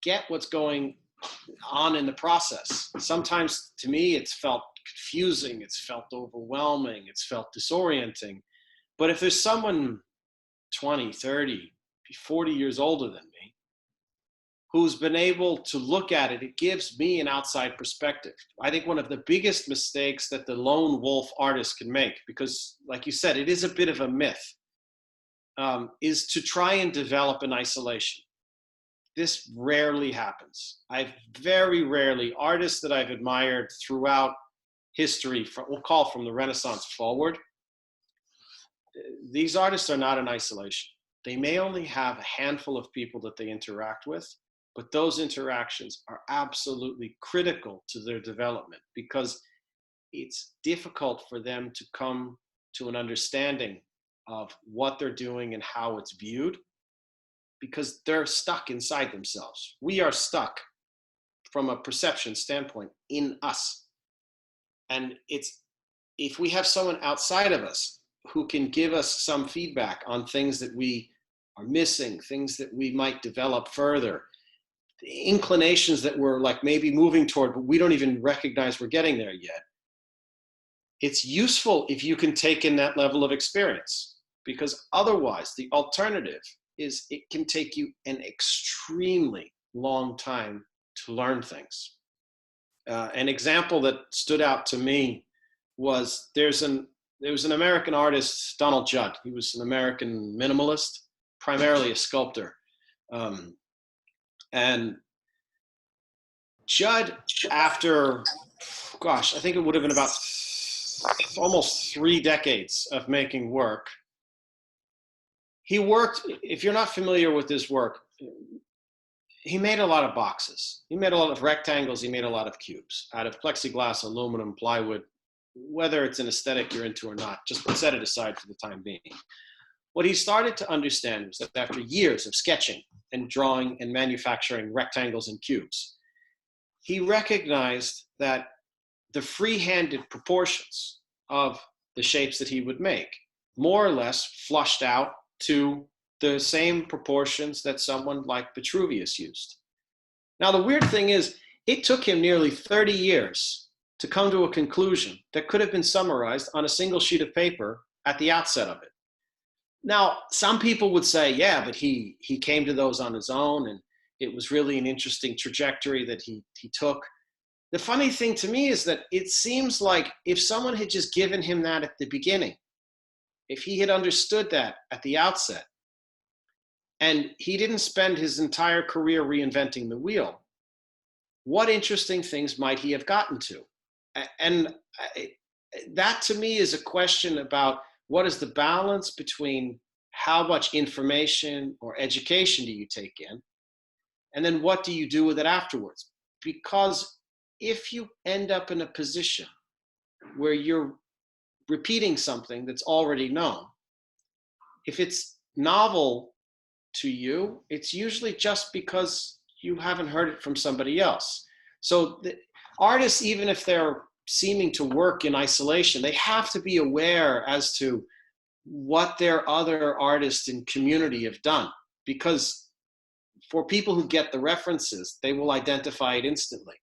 get what's going on in the process. Sometimes to me, it's felt confusing, it's felt overwhelming, it's felt disorienting. But if there's someone 20, 30, 40 years older than me, who's been able to look at it, it gives me an outside perspective. I think one of the biggest mistakes that the lone wolf artist can make, because like you said, it is a bit of a myth, is to try and develop in isolation. This rarely happens. I've very rarely, artists that I've admired throughout history, we'll call from the Renaissance forward, these artists are not in isolation. They may only have a handful of people that they interact with, but those interactions are absolutely critical to their development, because it's difficult for them to come to an understanding of what they're doing and how it's viewed, because they're stuck inside themselves. We are stuck from a perception standpoint in us. And if we have someone outside of us who can give us some feedback on things that we are missing, things that we might develop further, the inclinations that we're like maybe moving toward, but we don't even recognize we're getting there yet. It's useful if you can take in that level of experience, because otherwise the alternative is it can take you an extremely long time to learn things. An example that stood out to me was there was an American artist, Donald Judd. He was an American minimalist, primarily a sculptor. And Judd, after, gosh, I think it would have been about almost 3 decades of making work, he worked, if you're not familiar with his work, he made a lot of boxes. He made a lot of rectangles. He made a lot of cubes out of plexiglass, aluminum, plywood, whether it's an aesthetic you're into or not, just set it aside for the time being. What he started to understand was that after years of sketching and drawing and manufacturing rectangles and cubes, he recognized that the free-handed proportions of the shapes that he would make more or less flushed out to the same proportions that someone like Vitruvius used. Now, the weird thing is, it took him nearly 30 years to come to a conclusion that could have been summarized on a single sheet of paper at the outset of it. Now, some people would say, yeah, but he came to those on his own, and it was really an interesting trajectory that he took. The funny thing to me is that it seems like if someone had just given him that at the beginning, if he had understood that at the outset, and he didn't spend his entire career reinventing the wheel, what interesting things might he have gotten to? And that to me is a question about what is the balance between how much information or education do you take in, and then what do you do with it afterwards? Because if you end up in a position where you're repeating something that's already known, if it's novel to you, it's usually just because you haven't heard it from somebody else. So the artists, even if they're seeming to work in isolation, they have to be aware as to what their other artists in community have done, because for people who get the references, they will identify it instantly.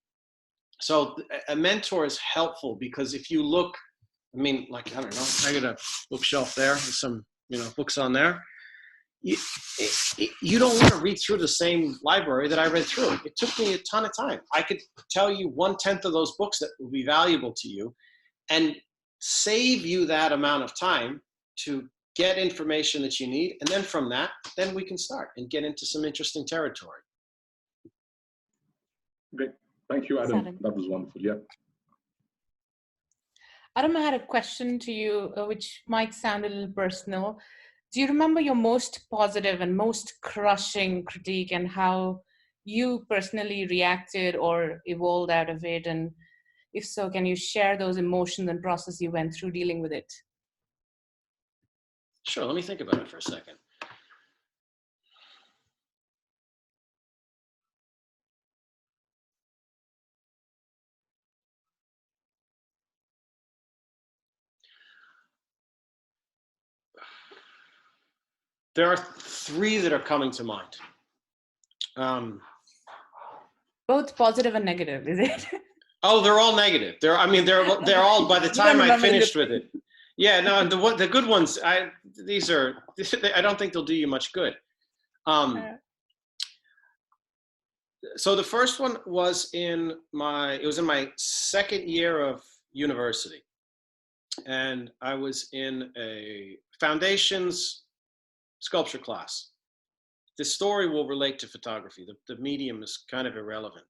So a mentor is helpful, because if you look, I mean, like, I don't know, I got a bookshelf there with some, books on there. You don't want to read through the same library that I read through. It took me a ton of time. I could tell you 1/10 of those books that will be valuable to you and save you that amount of time to get information that you need. And then from that, then we can start and get into some interesting territory. Great. Thank you, Adam. That was wonderful. Yeah. Adam, I had a question to you, which might sound a little personal. Do you remember your most positive and most crushing critique, and how you personally reacted or evolved out of it? And if so, can you share those emotions and process you went through dealing with it? Sure, let me think about it for a second. There are 3 that are coming to mind. Both positive and negative, is it? Oh, they're all negative. They're all by the time I finished with it. Yeah, no, the good ones, I don't think they'll do you much good. So the first one was in my 2nd year of university. And I was in a foundations sculpture class. The story will relate to photography. The medium is kind of irrelevant.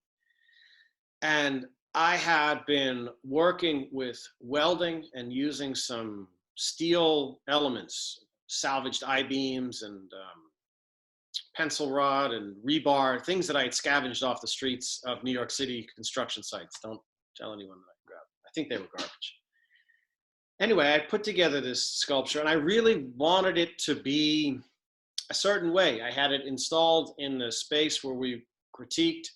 And I had been working with welding and using some steel elements, salvaged I-beams and pencil rod and rebar, things that I had scavenged off the streets of New York City construction sites. Don't tell anyone that I grabbed. I think they were garbage. Anyway, I put together this sculpture, and I really wanted it to be a certain way. I had it installed in the space where we critiqued,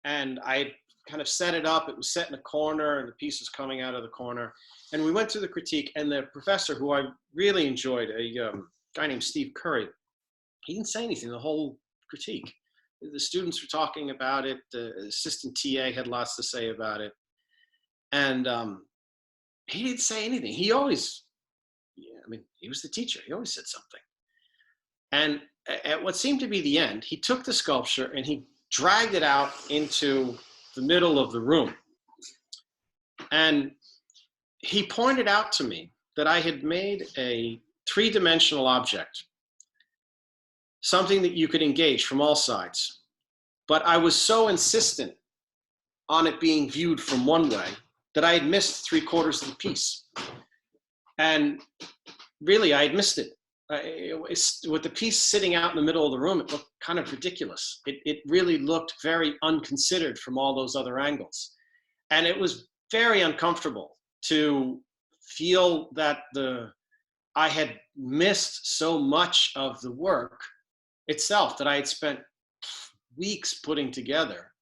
and I kind of set it up. It was set in a corner, and the piece was coming out of the corner. And we went to the critique, and the professor, who I really enjoyed, a guy named Steve Curry, he didn't say anything the whole critique. The students were talking about it. The assistant TA had lots to say about it. And he didn't say anything. He always, he was the teacher. He always said something. And at what seemed to be the end, he took the sculpture and he dragged it out into the middle of the room. And he pointed out to me that I had made a three-dimensional object, something that you could engage from all sides. But I was so insistent on it being viewed from one way that I had missed 3/4 of the piece. And really, I had missed it. With the piece sitting out in the middle of the room, it looked kind of ridiculous. It really looked very unconsidered from all those other angles. And it was very uncomfortable to feel that I had missed so much of the work itself that I had spent weeks putting together.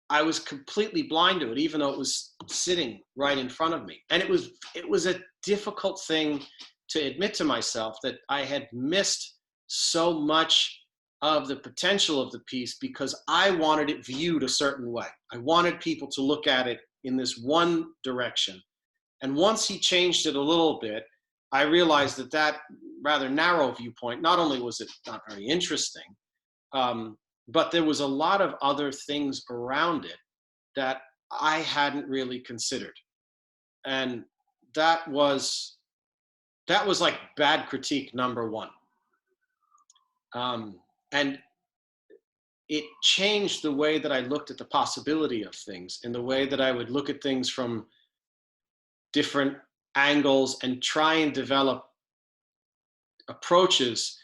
I was completely blind to it, even though it was sitting right in front of me. And it was a difficult thing to admit to myself that I had missed so much of the potential of the piece because I wanted it viewed a certain way. I wanted people to look at it in this one direction. And once he changed it a little bit, I realized that that rather narrow viewpoint, not only was it not very interesting, but there was a lot of other things around it that I hadn't really considered. And that was like bad critique number one. And it changed the way that I looked at the possibility of things and the way that I would look at things from different angles and try and develop approaches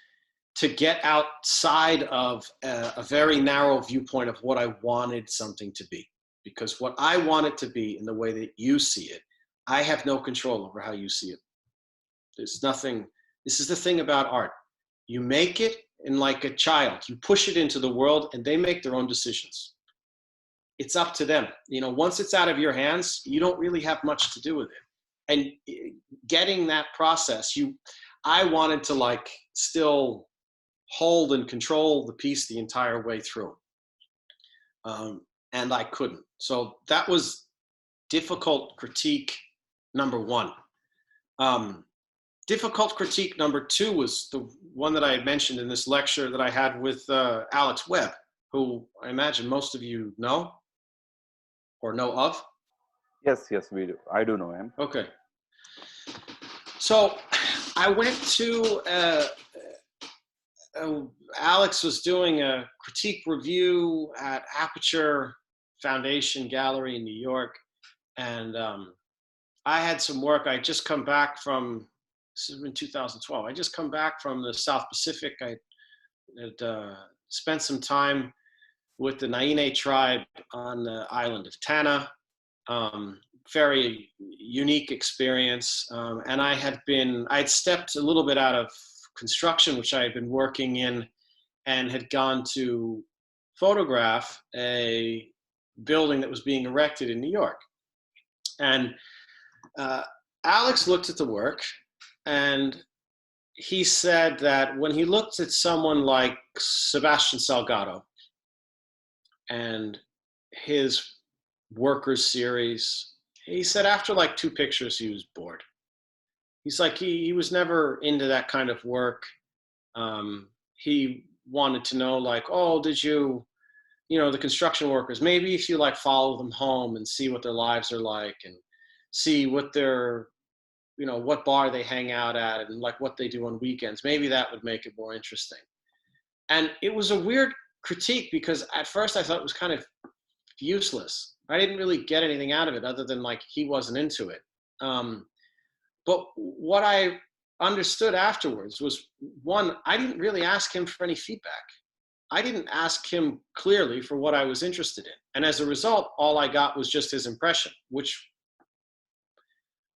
to get outside of a very narrow viewpoint of what I wanted something to be. Because what I want it to be in the way that you see it, I have no control over how you see it. There's nothing, this is the thing about art. You make it, and like a child, you push it into the world and they make their own decisions. It's up to them. You know, once it's out of your hands, you don't really have much to do with it. And getting that process, I wanted to like still hold and control the piece the entire way through. And I couldn't. So that was difficult critique number one. Difficult critique number two was the one that I had mentioned in this lecture that I had with Alex Webb, who I imagine most of you know or know of. Yes, we do. I do know him. Okay. So I went to, Alex was doing a critique review at Aperture Foundation Gallery in New York. And I had some work. I had just come back from, this is in 2012. I just come back from the South Pacific. I had spent some time with the Naine tribe on the island of Tanna. Very unique experience. And I had stepped a little bit out of construction, which I had been working in, and had gone to photograph a building that was being erected in New York. And Alex looked at the work, and he said that when he looked at someone like Sebastian Salgado and his workers series, he said after like 2 pictures, he was bored. He's like, he was never into that kind of work. He wanted to know like, oh, did you know, the construction workers, maybe if you like follow them home and see what their lives are like and see what their, you know, what bar they hang out at and like what they do on weekends, maybe that would make it more interesting. And it was a weird critique because at first I thought it was kind of useless. I didn't really get anything out of it other than like he wasn't into it. But what I understood afterwards was, one, I didn't really ask him for any feedback. I didn't ask him clearly for what I was interested in. And as a result, all I got was just his impression, which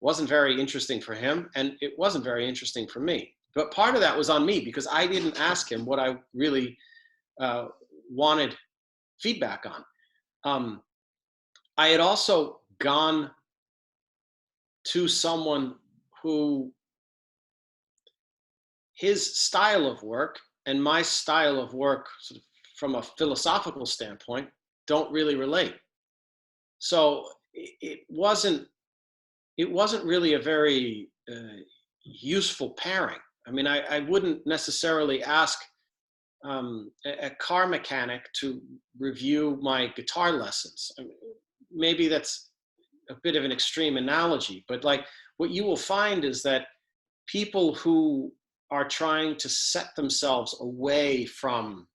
wasn't very interesting for him, and it wasn't very interesting for me. But part of that was on me because I didn't ask him what I really wanted feedback on. I had also gone to someone who his style of work and my style of work sort of from a philosophical standpoint don't really relate. So it wasn't really a very useful pairing. I mean, I wouldn't necessarily ask a car mechanic to review my guitar lessons. I mean, maybe that's a bit of an extreme analogy, but like what you will find is that people who are trying to set themselves away from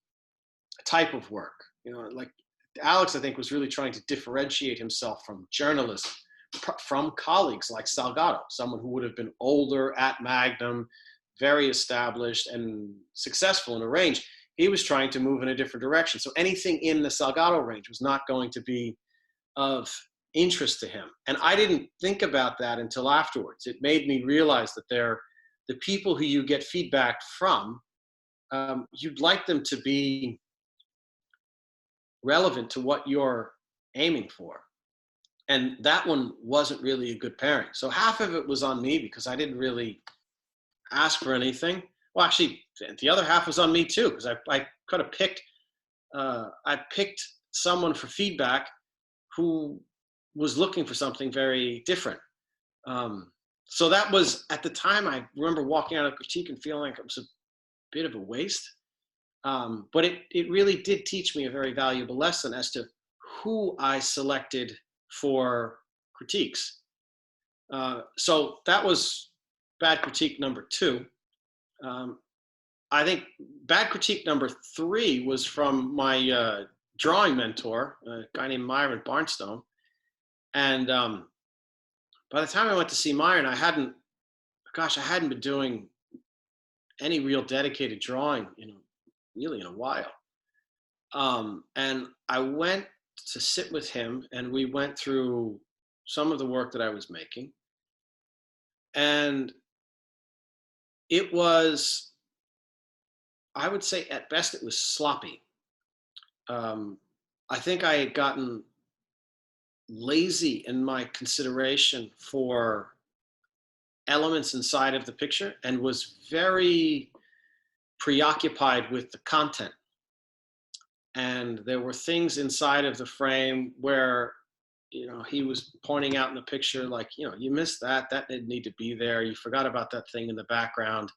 a type of work, you know, like Alex, I think, was really trying to differentiate himself from journalism, from colleagues like Salgado, someone who would have been older at Magnum, very established and successful in a range. He was trying to move in a different direction. So anything in the Salgado range was not going to be of interest to him. And I didn't think about that until afterwards. It made me realize that the people who you get feedback from, you'd like them to be relevant to what you're aiming for. And that one wasn't really a good pairing. So half of it was on me because I didn't really ask for anything. Well, actually, the other half was on me too, because I could have picked, I picked someone for feedback who was looking for something very different. So that was, at the time, I remember walking out of critique and feeling like it was a bit of a waste. But it really did teach me a very valuable lesson as to who I selected for critiques. So that was bad critique number 2. I think bad critique number 3 was from my drawing mentor, a guy named Myron Barnstone. And by the time I went to see Myron, I hadn't been doing any real dedicated drawing, really in a while. And I went to sit with him, and we went through some of the work that I was making. And it was, I would say at best, it was sloppy. I think I had gotten lazy in my consideration for elements inside of the picture and was very preoccupied with the content. And there were things inside of the frame where, he was pointing out in the picture, like, you missed that didn't need to be there. You forgot about that thing in the background.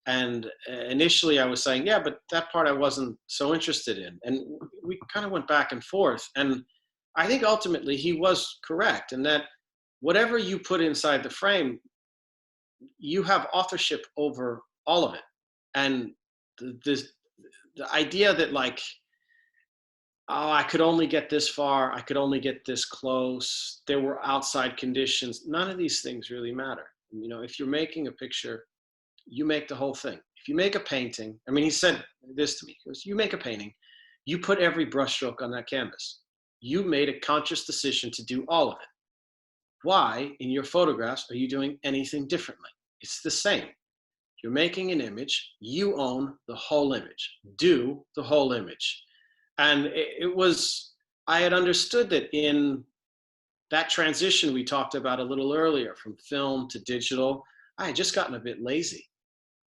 And initially I was saying, yeah, but that part I wasn't so interested in. And we kind of went back and forth. And I think ultimately he was correct in that whatever you put inside the frame, you have authorship over all of it. And the idea that, like, oh, I could only get this far, I could only get this close, there were outside conditions, none of these things really matter. If you're making a picture, you make the whole thing. If you make a painting, he said this to me, he goes, you make a painting, you put every brushstroke on that canvas. You made a conscious decision to do all of it. Why, in your photographs, are you doing anything differently? It's the same. You're making an image, you own the whole image. Do the whole image. And it was, I had understood that in that transition we talked about a little earlier, from film to digital, I had just gotten a bit lazy.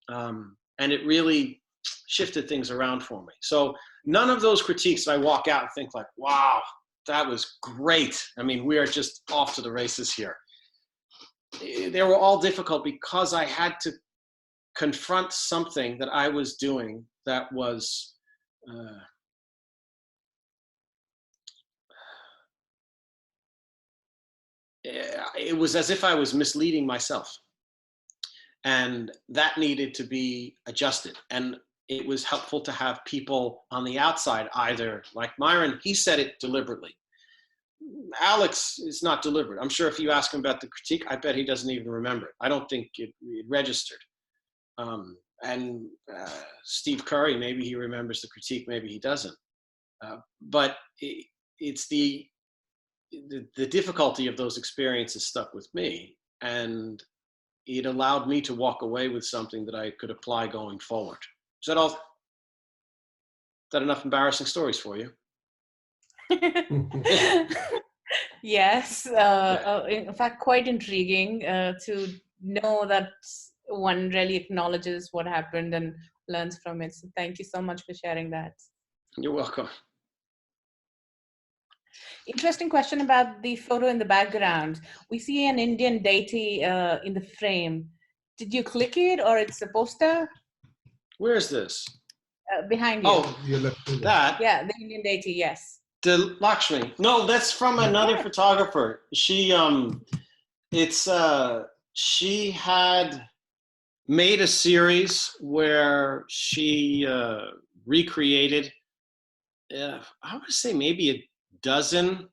And it really shifted things around for me. So none of those critiques I walk out and think like, wow, that was great. We are just off to the races here. They were all difficult because I had to confront something that I was doing that was, it was as if I was misleading myself. And that needed to be adjusted. And it was helpful to have people on the outside, either like Myron, he said it deliberately. Alex is not deliberate. I'm sure if you ask him about the critique, I bet he doesn't even remember it. I don't think it registered. And Steve Curry, maybe he remembers the critique, maybe he doesn't. But it's the difficulty of those experiences stuck with me. And it allowed me to walk away with something that I could apply going forward. Is that all? Is that enough embarrassing stories for you? Yes. In fact, quite intriguing to know that one really acknowledges what happened and learns from it. So thank you so much for sharing that. You're welcome. Interesting question about the photo in the background. We see an Indian deity in the frame. Did you click it, or it's a poster? Where is this? Behind you. Oh, that. Yeah, the Indian deity, yes. The Lakshmi. No, that's from another photographer. She she had made a series where she recreated I would say maybe a dozen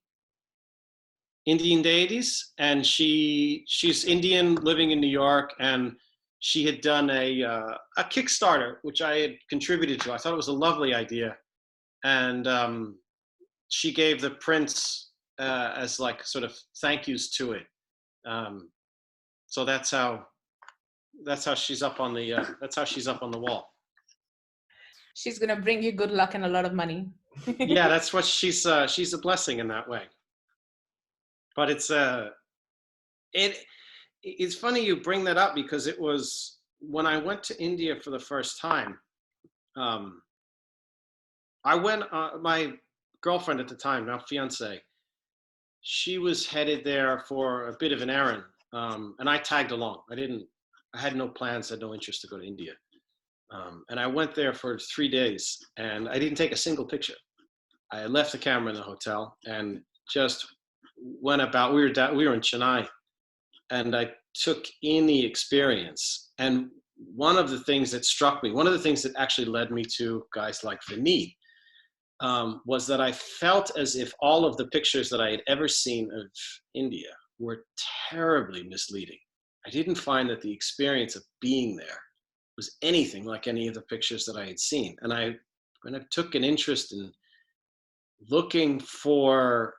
Indian deities, and she's Indian living in New York, and she had done a Kickstarter which I had contributed to. I thought it was a lovely idea, and she gave the prints as like sort of thank yous to it. So that's how she's up on the wall. She's gonna bring you good luck and a lot of money. Yeah, that's what she's a blessing in that way. But it's funny you bring that up, because it was when I went to India for the first time. I went. My girlfriend at the time, now fiance, she was headed there for a bit of an errand, and I tagged along. I had no plans, had no interest to go to India, and I went there for 3 days, and I didn't take a single picture. I left the camera in the hotel and just went about. We were in Chennai, and I took in the experience. And one of the things that struck me, one of the things that actually led me to guys like Vineet, was that I felt as if all of the pictures that I had ever seen of India were terribly misleading. I didn't find that the experience of being there was anything like any of the pictures that I had seen. And I took an interest in looking for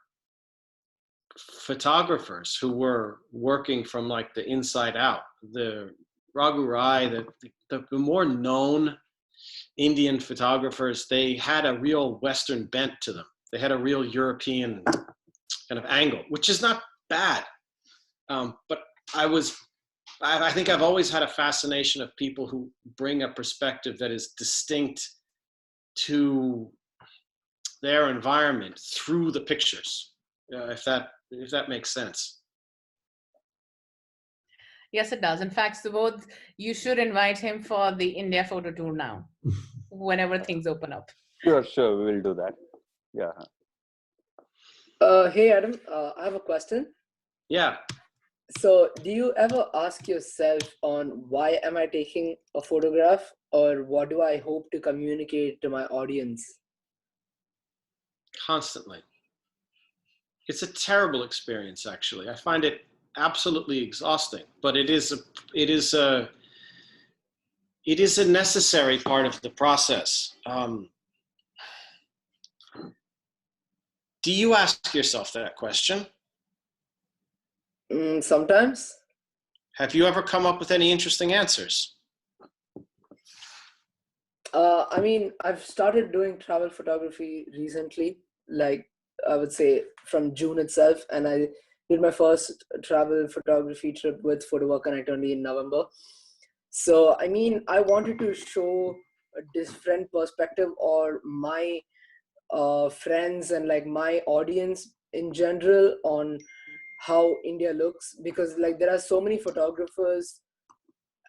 photographers who were working from like the inside out. The Raghu Rai, the more known Indian photographers, they had a real Western bent to them. They had a real European kind of angle, which is not bad. But I think I've always had a fascination of people who bring a perspective that is distinct to their environment through the pictures, if that makes sense. Yes, it does. In fact, Subodh, you should invite him for the India photo tour now, whenever things open up. Sure, we will do that. Yeah. Hey, Adam, I have a question. Yeah. So do you ever ask yourself on why am I taking a photograph, or what do I hope to communicate to my audience? Constantly. It's a terrible experience, actually. I find it absolutely exhausting, but it is a necessary part of the process. Do you ask yourself that question? Sometimes. Have you ever come up with any interesting answers? I mean, I've started doing travel photography recently, like I would say from June itself, and I did my first travel photography trip with Photowalk Connect only in November. So, I mean, I wanted to show a different perspective, or my friends and like my audience in general, on how India looks, because like there are so many photographers,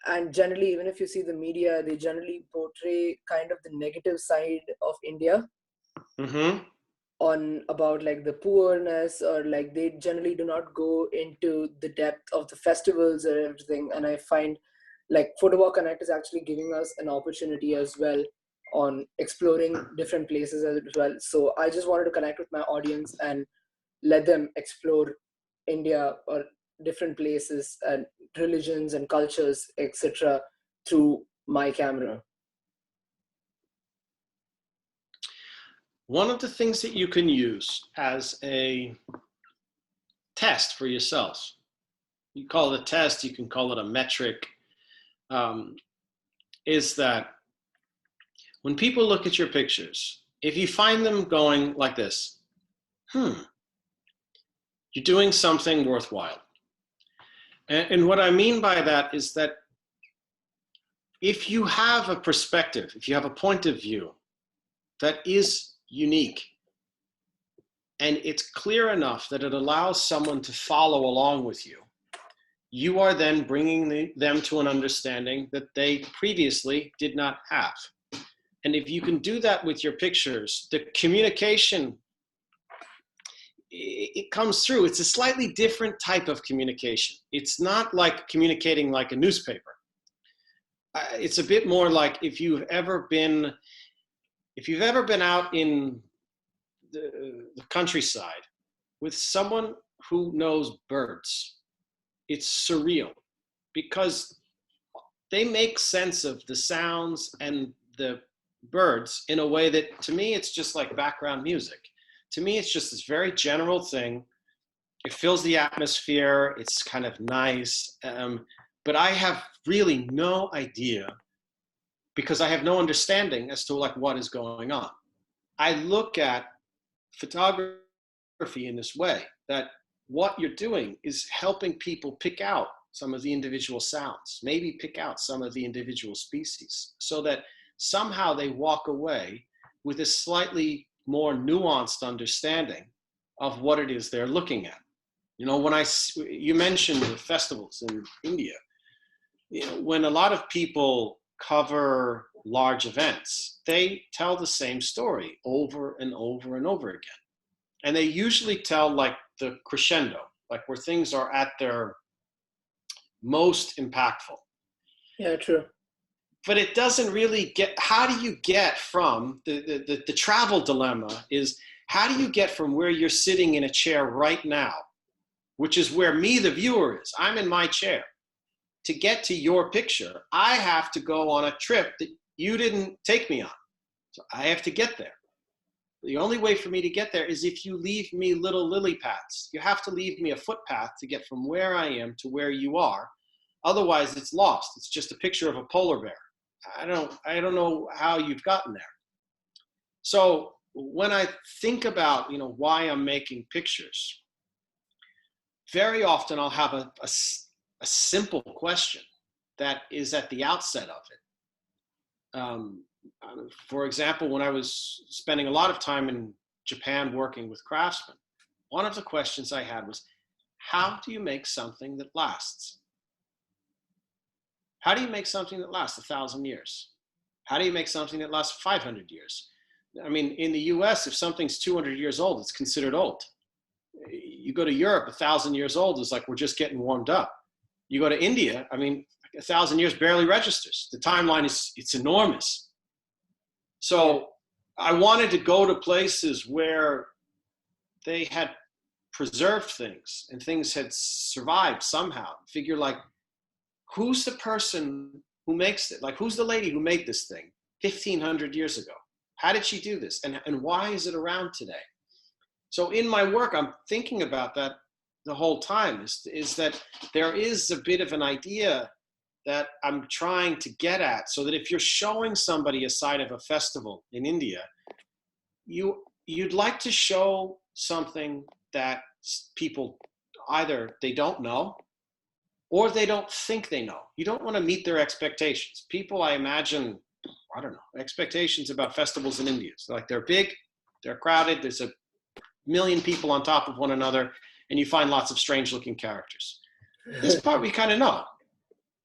and generally, even if you see the media, they generally portray kind of the negative side of India. Mm-hmm. On about like the poorness, or like they generally do not go into the depth of the festivals or everything. And I find like Photowalk Connect is actually giving us an opportunity as well on exploring different places as well. So I just wanted to connect with my audience and let them explore India or different places and religions and cultures, etc., through my camera. One of the things that you can use as a test for yourself, you call it a test, you can call it a metric, is that when people look at your pictures, if you find them going like this, you're doing something worthwhile. And what I mean by that is that if you have a perspective, if you have a point of view that is unique, and it's clear enough that it allows someone to follow along with you, you are then bringing them to an understanding that they previously did not have. And if you can do that with your pictures, the communication, it comes through. It's a slightly different type of communication. It's not like communicating like a newspaper. It's a bit more like if you've ever been out in the countryside with someone who knows birds. It's surreal because they make sense of the sounds and the birds in a way that, to me, it's just like background music. To me, it's just this very general thing. It fills the atmosphere. It's kind of nice. But I have really no idea, because I have no understanding as to like what is going on. I look at photography in this way, that what you're doing is helping people pick out some of the individual sounds, maybe pick out some of the individual species, so that somehow they walk away with a slightly more nuanced understanding of what it is they're looking at. You know, when you mentioned the festivals in India, you know, when a lot of people cover large events, they tell the same story over and over and over again. And they usually tell like the crescendo, like where things are at their most impactful. Yeah, true. But it doesn't really get, how do you get from, the travel dilemma is, how do you get from where you're sitting in a chair right now, which is where me, the viewer, is, I'm in my chair, to get to your picture, I have to go on a trip that you didn't take me on. So I have to get there. The only way for me to get there is if you leave me little lily paths. You have to leave me a footpath to get from where I am to where you are. Otherwise, it's lost. It's just a picture of a polar bear. I don't know how you've gotten there. So when I think about, you know, why I'm making pictures, very often I'll have a simple question that is at the outset of it. For example, when I was spending a lot of time in Japan working with craftsmen, one of the questions I had was, how do you make something that lasts? How do you make something that lasts 1,000 years? How do you make something that lasts 500 years? I mean, in the US, if something's 200 years old, it's considered old. You go to Europe, 1,000 years old is like we're just getting warmed up. You go to India, I mean, 1,000 years barely registers. The timeline it's enormous. So I wanted to go to places where they had preserved things and things had survived somehow. Figure like, who's the person who makes it? Like, who's the lady who made this thing 1,500 years ago? How did she do this? And why is it around today? So in my work, I'm thinking about that the whole time, is that there is a bit of an idea that I'm trying to get at, so that if you're showing somebody a side of a festival in India, you'd like to show something that people either they don't know or they don't think they know. You don't want to meet their expectations. People, I imagine, I don't know, expectations about festivals in India. So like they're big, they're crowded, there's 1 million people on top of one another, and you find lots of strange looking characters. This part we kind of know.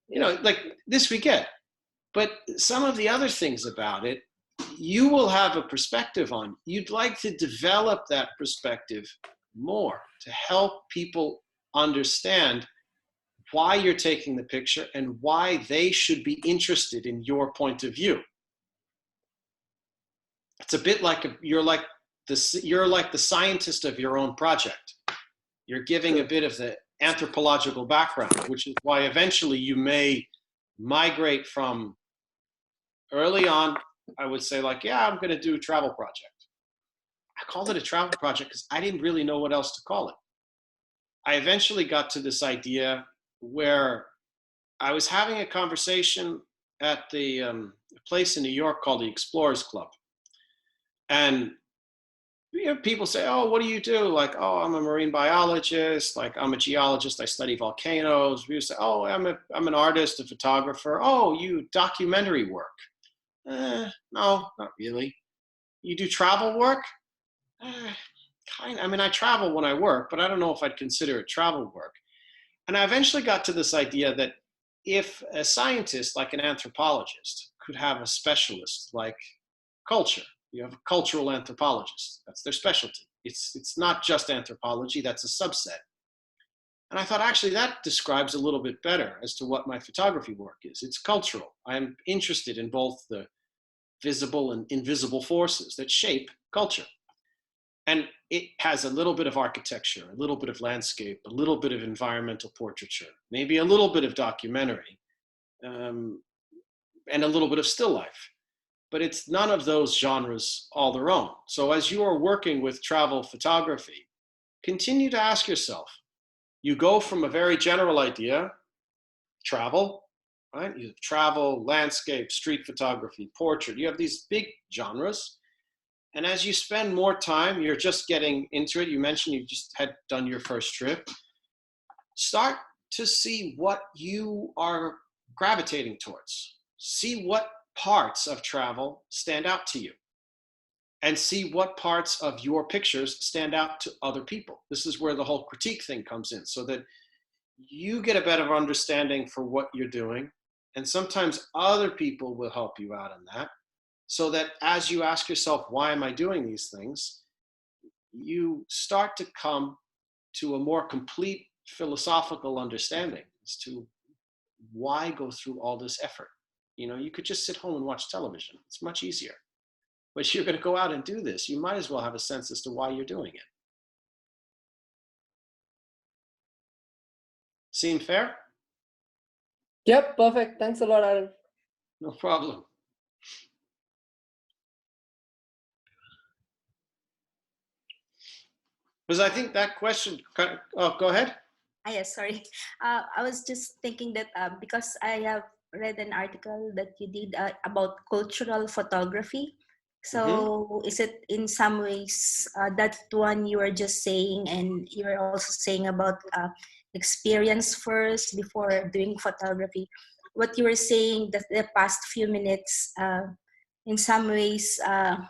You know, like this we get. But some of the other things about it, you will have a perspective on. You'd like to develop that perspective more to help people understand why you're taking the picture and why they should be interested in your point of view. It's a bit like you're like the scientist of your own project. You're giving a bit of the anthropological background, which is why eventually you may migrate from early on, I would say like, yeah, I'm going to do a travel project. I called it a travel project because I didn't really know what else to call it. I eventually got to this idea where I was having a conversation at the place in New York called the Explorers Club. And you know, people say, oh, what do you do? Like, oh, I'm a marine biologist. Like, I'm a geologist. I study volcanoes. People say, oh, I'm an artist, a photographer. Oh, you documentary work. No, not really. You do travel work? Kind of. I mean, I travel when I work, but I don't know if I'd consider it travel work. And I eventually got to this idea that if a scientist, like an anthropologist, could have a specialist like culture. You have a cultural anthropologist. That's their specialty. It's not just anthropology, that's a subset. And I thought, actually, that describes a little bit better as to what my photography work is. It's cultural. I'm interested in both the visible and invisible forces that shape culture. And it has a little bit of architecture, a little bit of landscape, a little bit of environmental portraiture, maybe a little bit of documentary, and a little bit of still life. But it's none of those genres all their own. So as you are working with travel photography, continue to ask yourself, you go from a very general idea, travel, right? You have travel, landscape, street photography, portrait. You have these big genres. And as you spend more time, you're just getting into it. You mentioned you just had done your first trip. Start to see what you are gravitating towards. See what parts of travel stand out to you. And see what parts of your pictures stand out to other people. This is where the whole critique thing comes in, so that you get a better understanding for what you're doing. And sometimes other people will help you out in that, so that as you ask yourself, why am I doing these things? You start to come to a more complete philosophical understanding as to why go through all this effort. You know, you could just sit home and watch television. It's much easier. But you're going to go out and do this. You might as well have a sense as to why you're doing it. Seem fair? Yep, perfect. Thanks a lot, Aaron. No problem. Because I think that question, oh, go ahead. Yes, sorry. I was just thinking that because I have read an article that you did about cultural photography. So is it in some ways that one you were just saying, and you were also saying about experience first before doing photography? What you were saying that the past few minutes, in some ways, I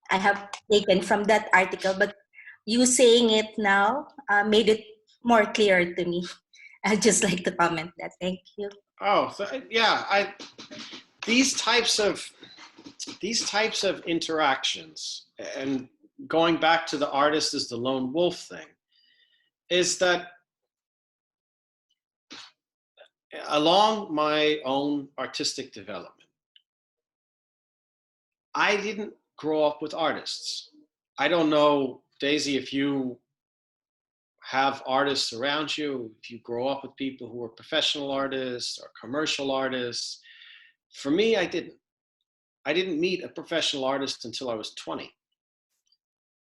have taken from that article, but you saying it now made it more clear to me. I'd just like to comment that. Thank you. Oh, yeah. These types of interactions, and going back to the artist as the lone wolf thing, is that along my own artistic development, I didn't grow up with artists. I don't know, Daisy, if you have artists around you, if you grow up with people who are professional artists or commercial artists. For me, I didn't. I didn't meet a professional artist until I was 20.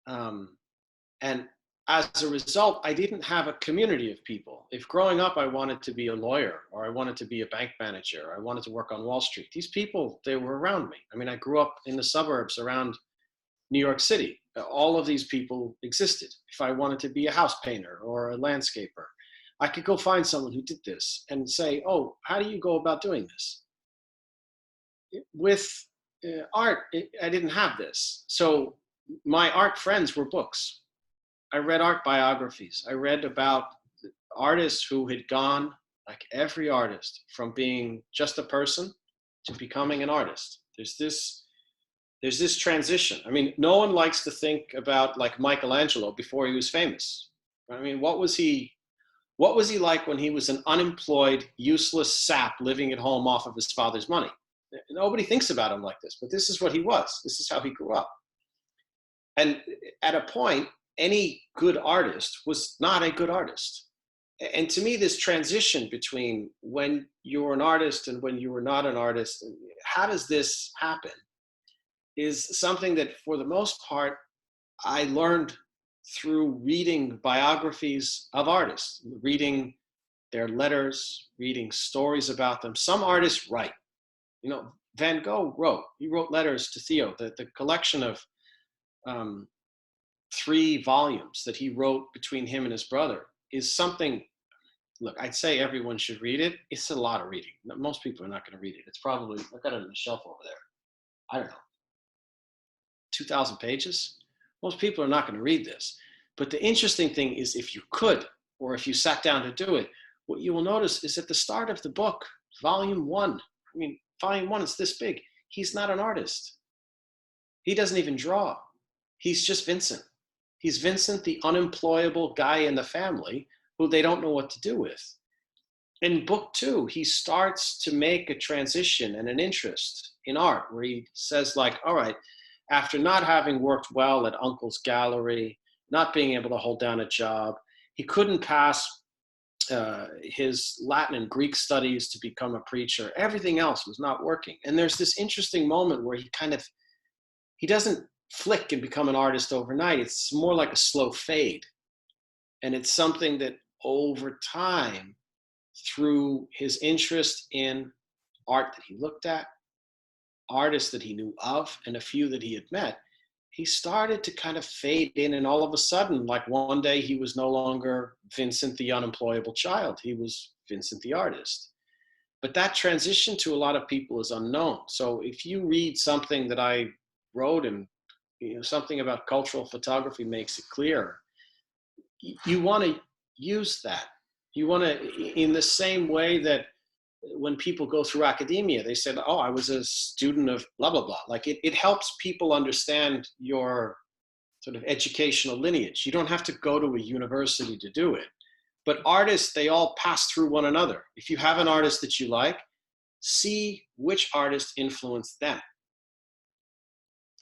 And as a result, I didn't have a community of people. If growing up I wanted to be a lawyer, or I wanted to be a bank manager, or I wanted to work on Wall Street, these people, they were around me. I mean, I grew up in the suburbs around New York City. All of these people existed. If I wanted to be a house painter or a landscaper, I could go find someone who did this and say, oh, how do you go about doing this? With art, I didn't have this. So my art friends were books. I read art biographies. I read about artists who had gone, like every artist, from being just a person to becoming an artist. There's this transition. I mean, no one likes to think about like Michelangelo before he was famous. I mean, what was he like when he was an unemployed, useless sap living at home off of his father's money? Nobody thinks about him like this, but this is what he was. This is how he grew up. And at a point, any good artist was not a good artist. And to me, this transition between when you were an artist and when you were not an artist, how does this happen, is something that for the most part, I learned through reading biographies of artists, reading their letters, reading stories about them. Some artists write. You know, Van Gogh wrote. He wrote letters to Theo. The collection of 3 volumes that he wrote between him and his brother is something, look, I'd say everyone should read it. It's a lot of reading. Most people are not going to read it. It's probably, I've got it on the shelf over there. I don't know, 2,000 pages? Most people are not going to read this. But the interesting thing is, if you could, or if you sat down to do it, what you will notice is at the start of the book, volume 1, I mean, volume 1 is this big. He's not an artist. He doesn't even draw. He's just Vincent. He's Vincent, the unemployable guy in the family who they don't know what to do with. In book 2, he starts to make a transition and an interest in art where he says like, all right, after not having worked well at Uncle's Gallery, not being able to hold down a job, he couldn't pass his Latin and Greek studies to become a preacher. Everything else was not working. And there's this interesting moment where he doesn't flick and become an artist overnight. It's more like a slow fade. And it's something that over time, through his interest in art that he looked at, artists that he knew of, and a few that he had met, he started to kind of fade in. And all of a sudden, like one day he was no longer Vincent the unemployable child. He was Vincent the artist. But that transition to a lot of people is unknown. So if you read something that I wrote, and something about cultural photography makes it clear, you want to use that. You want to, in the same way that when people go through academia, they said, oh, I was a student of blah, blah, blah. Like it helps people understand your sort of educational lineage. You don't have to go to a university to do it. But artists, they all pass through one another. If you have an artist that you like, see which artist influenced them.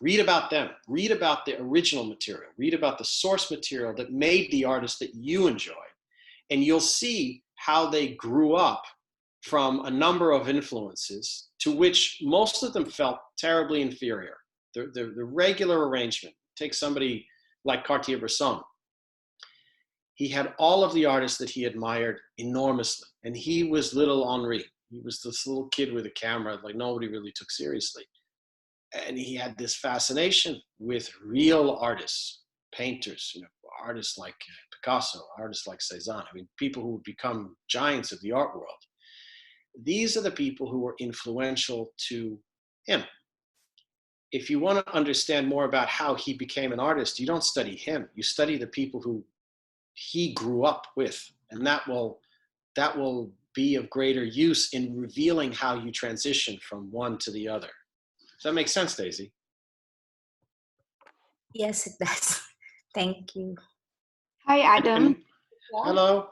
Read about them. Read about the original material. Read about the source material that made the artist that you enjoy. And you'll see how they grew up from a number of influences to which most of them felt terribly inferior. The regular arrangement. Take somebody like Cartier-Bresson. He had all of the artists that he admired enormously. And he was little Henri. He was this little kid with a camera like nobody really took seriously. And he had this fascination with real artists, painters, artists like Picasso, artists like Cézanne. I mean, people who would become giants of the art world. These are the people who were influential to him. If you want to understand more about how he became an artist, you don't study him. You study the people who he grew up with, and that will be of greater use in revealing how you transition from one to the other. Does that make sense, Daisy? Yes, it does. Thank you. Hi, Adam. Hello.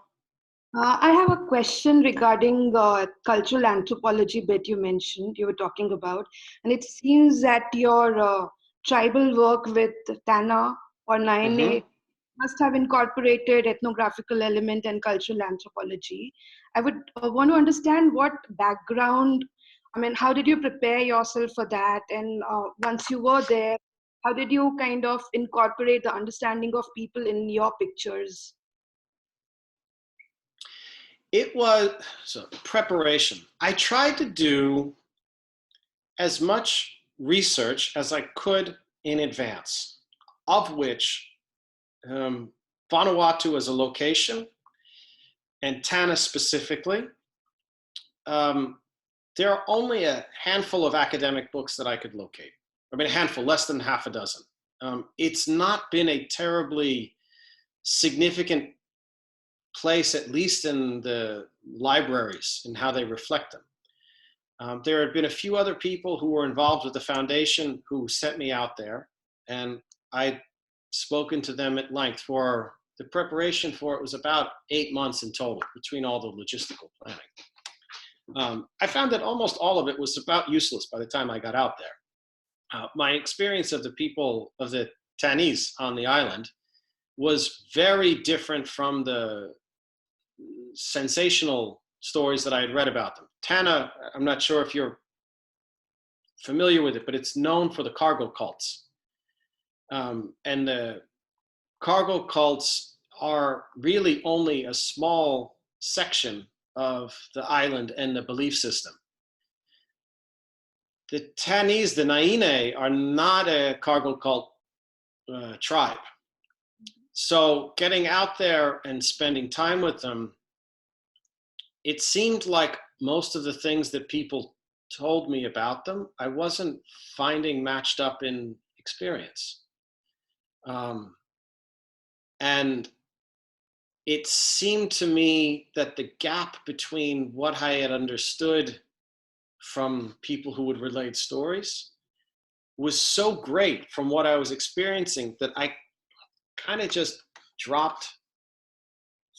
I have a question regarding the cultural anthropology bit you mentioned, you were talking about. And it seems that your tribal work with Tana or Naine must have incorporated ethnographical element and cultural anthropology. I would want to understand what background, I mean, how did you prepare yourself for that? And once you were there, how did you kind of incorporate the understanding of people in your pictures? It was preparation. I tried to do as much research as I could in advance, of which Vanuatu as a location and Tana specifically, there are only a handful of academic books that I could locate. I mean, a handful, less than half a dozen. It's not been a terribly significant place, at least in the libraries and how they reflect them. There have been a few other people who were involved with the foundation who sent me out there, and I'd spoken to them at length. For the preparation for it was about 8 months in total between all the logistical planning. I found that almost all of it was about useless by the time I got out there. My experience of the people, of the Tanese on the island, was very different from the sensational stories that I had read about them. Tana, I'm not sure if you're familiar with it, but it's known for the cargo cults. And the cargo cults are really only a small section of the island and the belief system. The Tanese, the Naine, are not a cargo cult tribe. So getting out there and spending time with them, it seemed like most of the things that people told me about them, I wasn't finding matched up in experience. And it seemed to me that the gap between what I had understood from people who would relate stories was so great from what I was experiencing that I kind of just dropped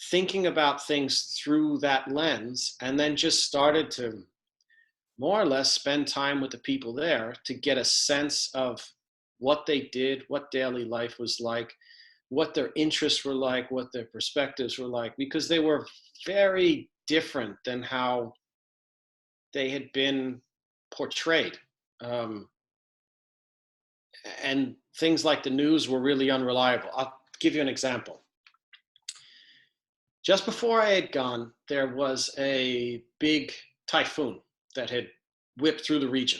thinking about things through that lens, and then just started to more or less spend time with the people there to get a sense of what they did, what daily life was like, what their interests were like, what their perspectives were like, because they were very different than how they had been portrayed. And things like the news were really unreliable. I'll give you an example. Just before I had gone, there was a big typhoon that had whipped through the region.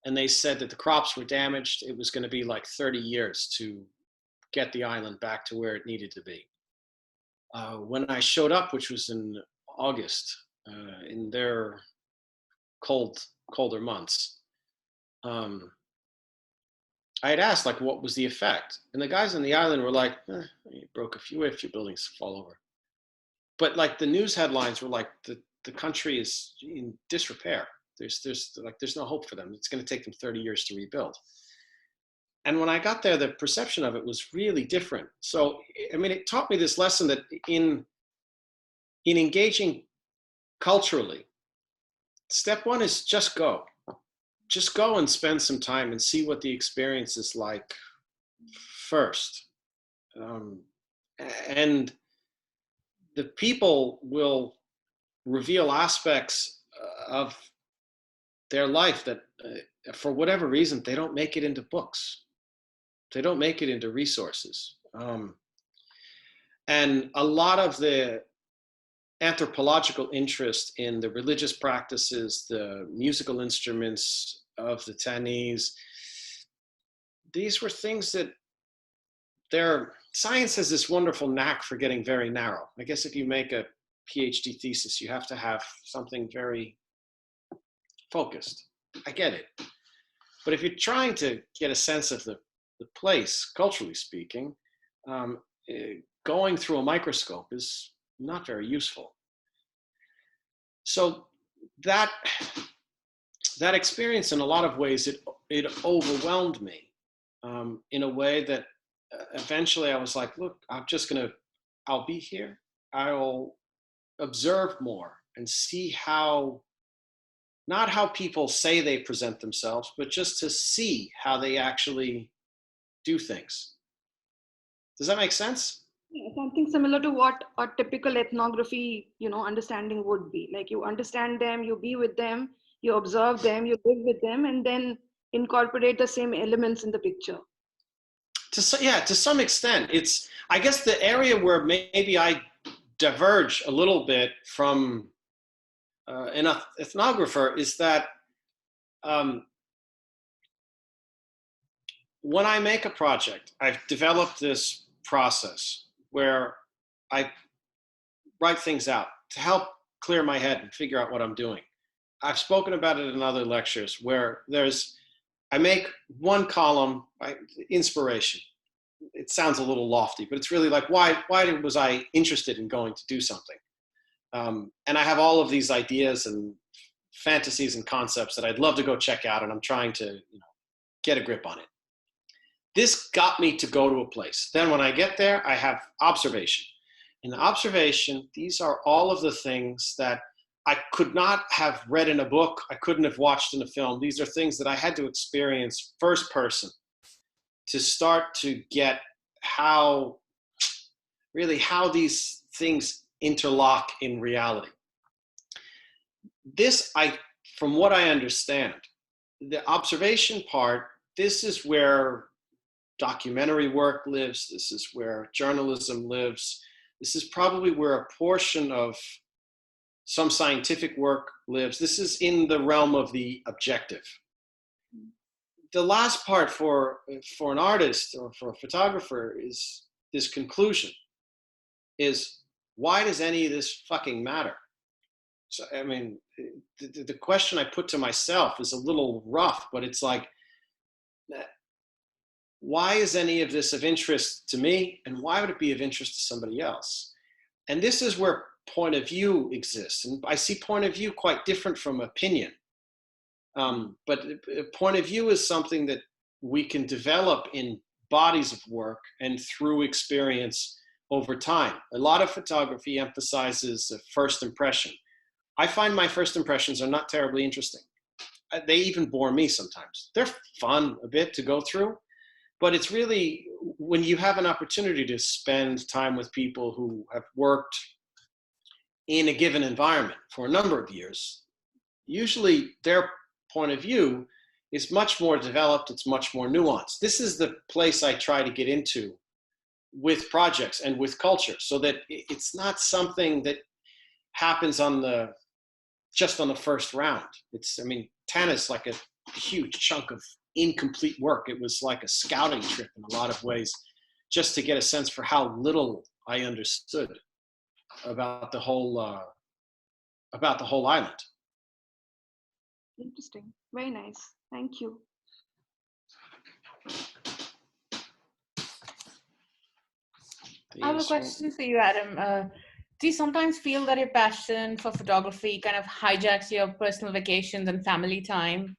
And they said that the crops were damaged. It was going to be like 30 years to get the island back to where it needed to be. When I showed up, which was in August, in their colder months, I had asked, like, what was the effect? And the guys on the island were like, you broke a few buildings fall over. But like the news headlines were like, the country is in disrepair. There's no hope for them. It's going to take them 30 years to rebuild. And when I got there, the perception of it was really different. So, I mean, it taught me this lesson that in engaging culturally, step one is just go. Just go and spend some time and see what the experience is like first. And the people will reveal aspects of their life that, for whatever reason, they don't make it into books. They don't make it into resources. And a lot of the anthropological interest in the religious practices, the musical instruments of the Tanese, these were things that science has this wonderful knack for getting very narrow. I guess if you make a PhD thesis, you have to have something very focused. I get it. But if you're trying to get a sense of the place, culturally speaking, going through a microscope is not very useful. So that experience, in a lot of ways, it overwhelmed me in a way that eventually I was like, look, I'll be here. I'll observe more and see not how people say they present themselves, but just to see how they actually do things. Does that make sense? Yeah, something similar to what a typical ethnography, understanding would be. Like, you understand them, you be with them, you observe them, you live with them, and then incorporate the same elements in the picture. To some extent. It's, I guess, the area where maybe I diverge a little bit from an ethnographer is that when I make a project, I've developed this process where I write things out to help clear my head and figure out what I'm doing. I've spoken about it in other lectures where I make one column, inspiration. It sounds a little lofty, but it's really like, why was I interested in going to do something? And I have all of these ideas and fantasies and concepts that I'd love to go check out, and I'm trying to get a grip on it. This got me to go to a place. Then when I get there, I have observation. In the observation, these are all of the things that I could not have read in a book. I couldn't have watched in a film. These are things that I had to experience first person to start to get how these things interlock in reality. From what I understand, the observation part, this is where documentary work lives. This is where journalism lives. This is probably where a portion of some scientific work lives. This is in the realm of the objective. The last part for an artist or for a photographer is this conclusion, is why does any of this fucking matter? So, I mean, the question I put to myself is a little rough, but it's like, why is any of this of interest to me, and why would it be of interest to somebody else? And this is where point of view exists. And I see point of view quite different from opinion. But point of view is something that we can develop in bodies of work and through experience over time. A lot of photography emphasizes a first impression. I find my first impressions are not terribly interesting. They even bore me sometimes. They're fun a bit to go through, but it's really when you have an opportunity to spend time with people who have worked in a given environment for a number of years, usually their point of view is much more developed, it's much more nuanced. This is the place I try to get into with projects and with culture, so that it's not something that happens just on the first round. I mean, Tana's like a huge chunk of incomplete work. It was like a scouting trip in a lot of ways, just to get a sense for how little I understood about the whole island. Interesting. Very nice. Thank you. I have a question for you, Adam. Do you sometimes feel that your passion for photography kind of hijacks your personal vacations and family time?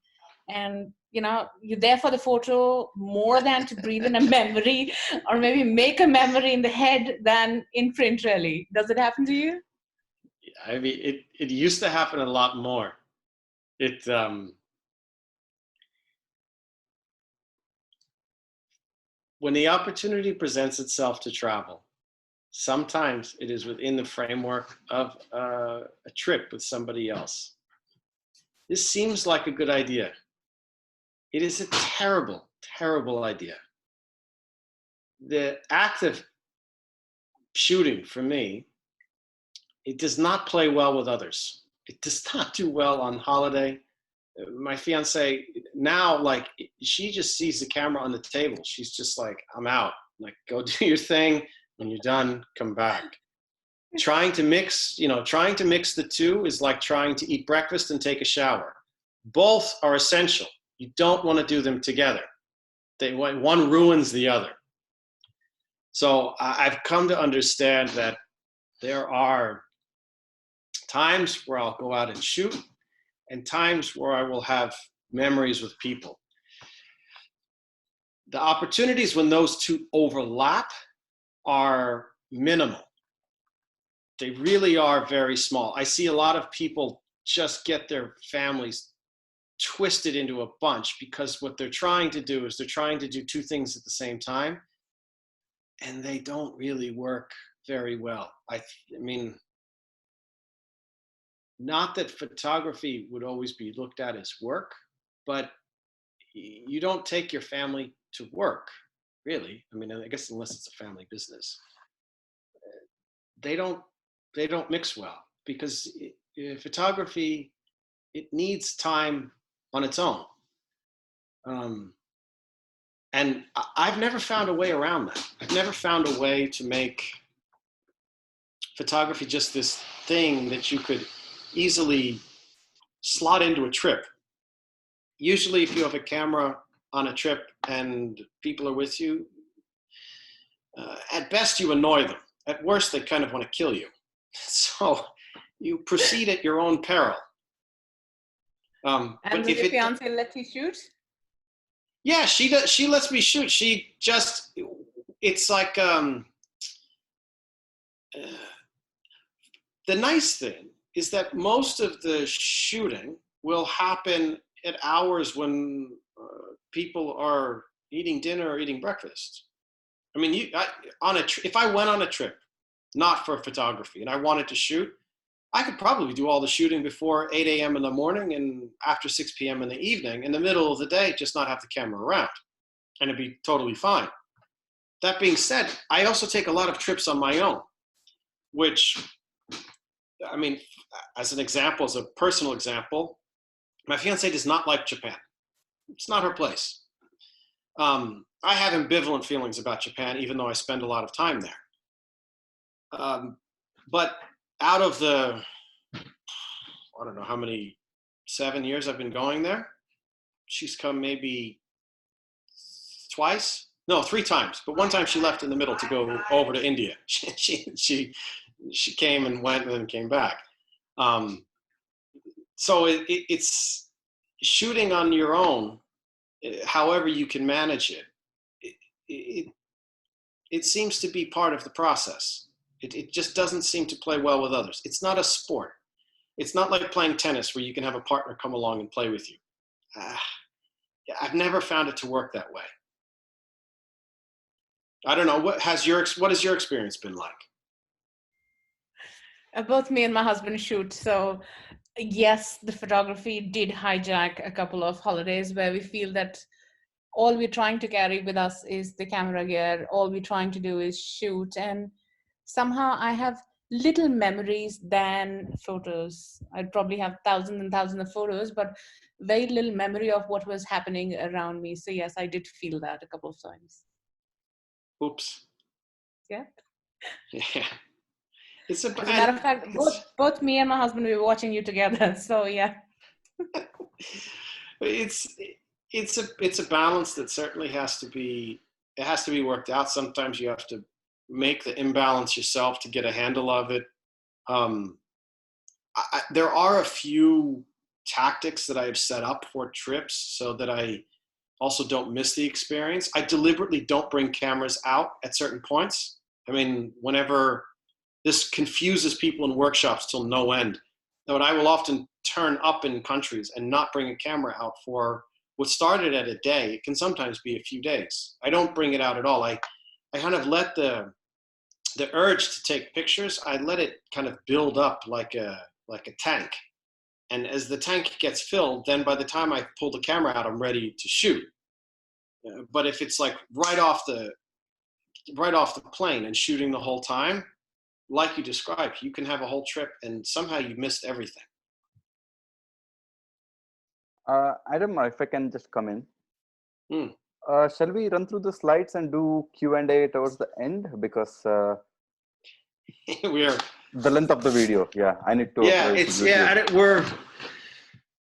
And, you're there for the photo more than to breathe in a memory or maybe make a memory in the head than in print, really. Does it happen to you? I mean, it used to happen a lot more. When the opportunity presents itself to travel, sometimes it is within the framework of a trip with somebody else. This seems like a good idea. It is a terrible, terrible idea. The act of shooting, for me, it does not play well with others. It does not do well on holiday. My fiance now, like, she just sees the camera on the table. She's just like, I'm out. Like, go do your thing. When you're done, come back. Trying to mix the two is like trying to eat breakfast and take a shower. Both are essential. You don't want to do them together. One ruins the other. So I've come to understand that there are times where I'll go out and shoot and times where I will have memories with people. The opportunities when those two overlap are minimal. They really are very small. I see a lot of people just get their families twisted into a bunch because what they're trying to do is they're trying to do two things at the same time, and they don't really work very well. I mean, not that photography would always be looked at as work, but you don't take your family to work, really. I mean, I guess unless it's a family business. They don't mix well because photography, it needs time on its own. And I've never found a way around that. I've never found a way to make photography just this thing that you could easily slot into a trip. Usually if you have a camera on a trip and people are with you, at best you annoy them. At worst, they kind of want to kill you. So you proceed at your own peril. And does your fiance let you shoot? Yeah, she does. She lets me shoot. It's like, the nice thing is that most of the shooting will happen at hours when people are eating dinner or eating breakfast. I mean, if I went on a trip, not for photography, and I wanted to shoot, I could probably do all the shooting before 8 a.m. in the morning and after 6 p.m. in the evening, in the middle of the day, just not have the camera around, and it'd be totally fine. That being said, I also take a lot of trips on my own, which, I mean, as an example, as a personal example, my fiance does not like Japan. It's not her place. I have ambivalent feelings about Japan, even though I spend a lot of time there. But out of the, I don't know how many, 7 years I've been going there, she's come maybe twice. No, 3 times. But one time she left in the middle to go over to India. She came and went and then came back. So it's shooting on your own, however you can manage it seems to be part of the process. It just doesn't seem to play well with others. It's not a sport. It's not like playing tennis where you can have a partner come along and play with you. I've never found it to work that way. I don't know. What has your experience been like? Both me and my husband shoot, so yes, the photography did hijack a couple of holidays where we feel that all we're trying to carry with us is the camera gear. All we're trying to do is shoot, and somehow I have little memories than photos. I'd probably have thousands and thousands of photos, but very little memory of what was happening around me. So yes, I did feel that a couple of times. Oops. Yeah. Yeah. As a matter of fact, both me and my husband, we were watching you together. So yeah. It's a balance that certainly has to be worked out. Sometimes you have to make the imbalance yourself to get a handle of it. There are a few tactics that I have set up for trips so that I also don't miss the experience. I deliberately don't bring cameras out at certain points. I mean, whenever this confuses people in workshops till no end, but I will often turn up in countries and not bring a camera out for what started at a day. It can sometimes be a few days. I don't bring it out at all. I kind of let the urge to take pictures, I let it kind of build up like a tank. And as the tank gets filled, then by the time I pull the camera out, I'm ready to shoot. But if it's like right off the plane and shooting the whole time, like you described, you can have a whole trip and somehow you missed everything. Adam, if I can just come in. Shall we run through the slides and do Q&A towards the end? Because we are the length of the video. Yeah, I need to. We're.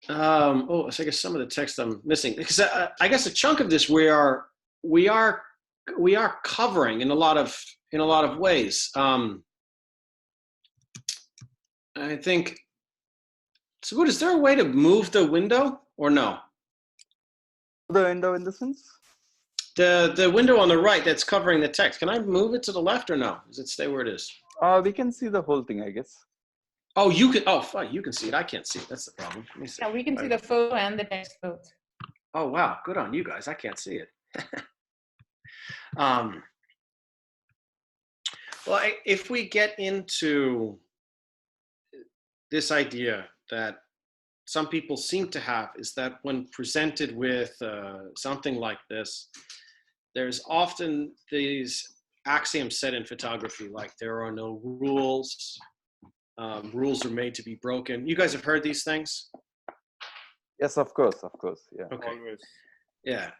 So I guess some of the text I'm missing, because I guess a chunk of this we are covering in a lot of ways. I think. So, is there a way to move the window or no? The window in the sense? The window on the right that's covering the text. Can I move it to the left or no? Does it stay where it is? We can see the whole thing, I guess. Oh, you can. Oh, fine. You can see it. I can't see it. That's the problem. Let me see. Yeah, we can see the photo and the text both. Oh wow, good on you guys. I can't see it. Well, if we get into this idea that some people seem to have, is that when presented with something like this, there's often these axioms set in photography, like there are no rules. Rules are made to be broken. You guys have heard these things? Yes, of course. Yeah. Okay. Always. Yeah.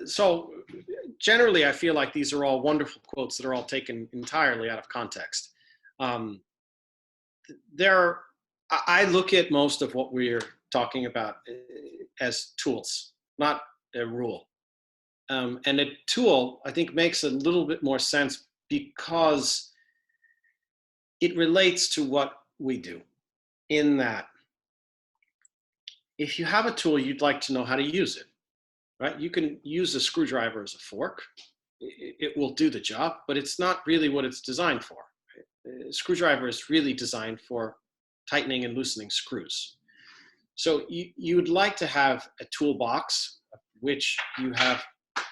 So generally, I feel like these are all wonderful quotes that are all taken entirely out of context. I look at most of what we're talking about as tools, not a rule. And a tool, I think, makes a little bit more sense because it relates to what we do, in that if you have a tool, you'd like to know how to use it, right? You can use a screwdriver as a fork. It will do the job, but it's not really what it's designed for. A screwdriver is really designed for tightening and loosening screws. So you would like to have a toolbox, which you have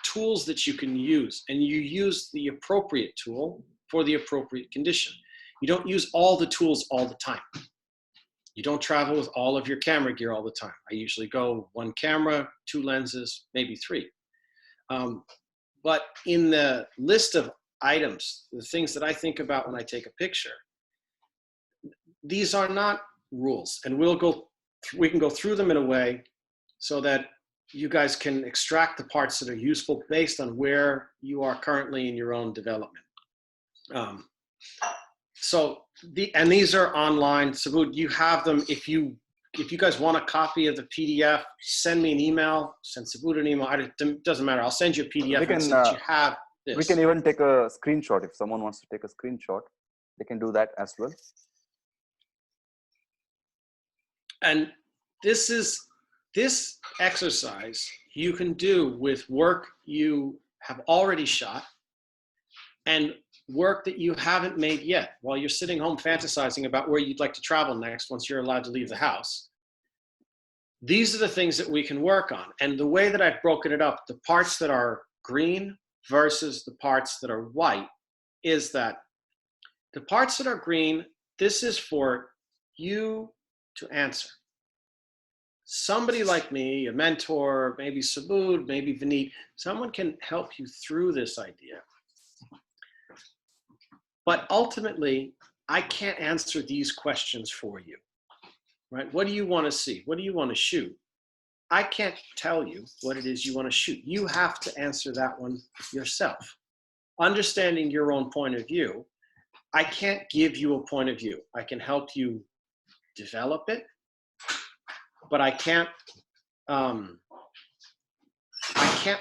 tools that you can use, and you use the appropriate tool for the appropriate condition. You don't use all the tools all the time. You don't travel with all of your camera gear all the time. I usually go 1 camera, 2 lenses, maybe 3. But in the list of items, the things that I think about when I take a picture, these are not rules, and we can go through them in a way so that you guys can extract the parts that are useful based on where you are currently in your own development. And these are online. Subodh, you have them. If you guys want a copy of the PDF, send me an email, send Subodh an email. It doesn't matter. I'll send you a PDF so that you have this. We can even take a screenshot. If someone wants to take a screenshot, they can do that as well. And this is this exercise you can do with work you have already shot and work that you haven't made yet while you're sitting home fantasizing about where you'd like to travel next once you're allowed to leave the house. These are the things that we can work on. And the way that I've broken it up, the parts that are green versus the parts that are white, is that the parts that are green, this is for you to answer. Somebody like me, a mentor, maybe Subodh, maybe Vineet, someone can help you through this idea. But ultimately, I can't answer these questions for you, right? What do you want to see? What do you want to shoot? I can't tell you what it is you want to shoot. You have to answer that one yourself. Understanding your own point of view, I can't give you a point of view. I can help you develop it, but I can't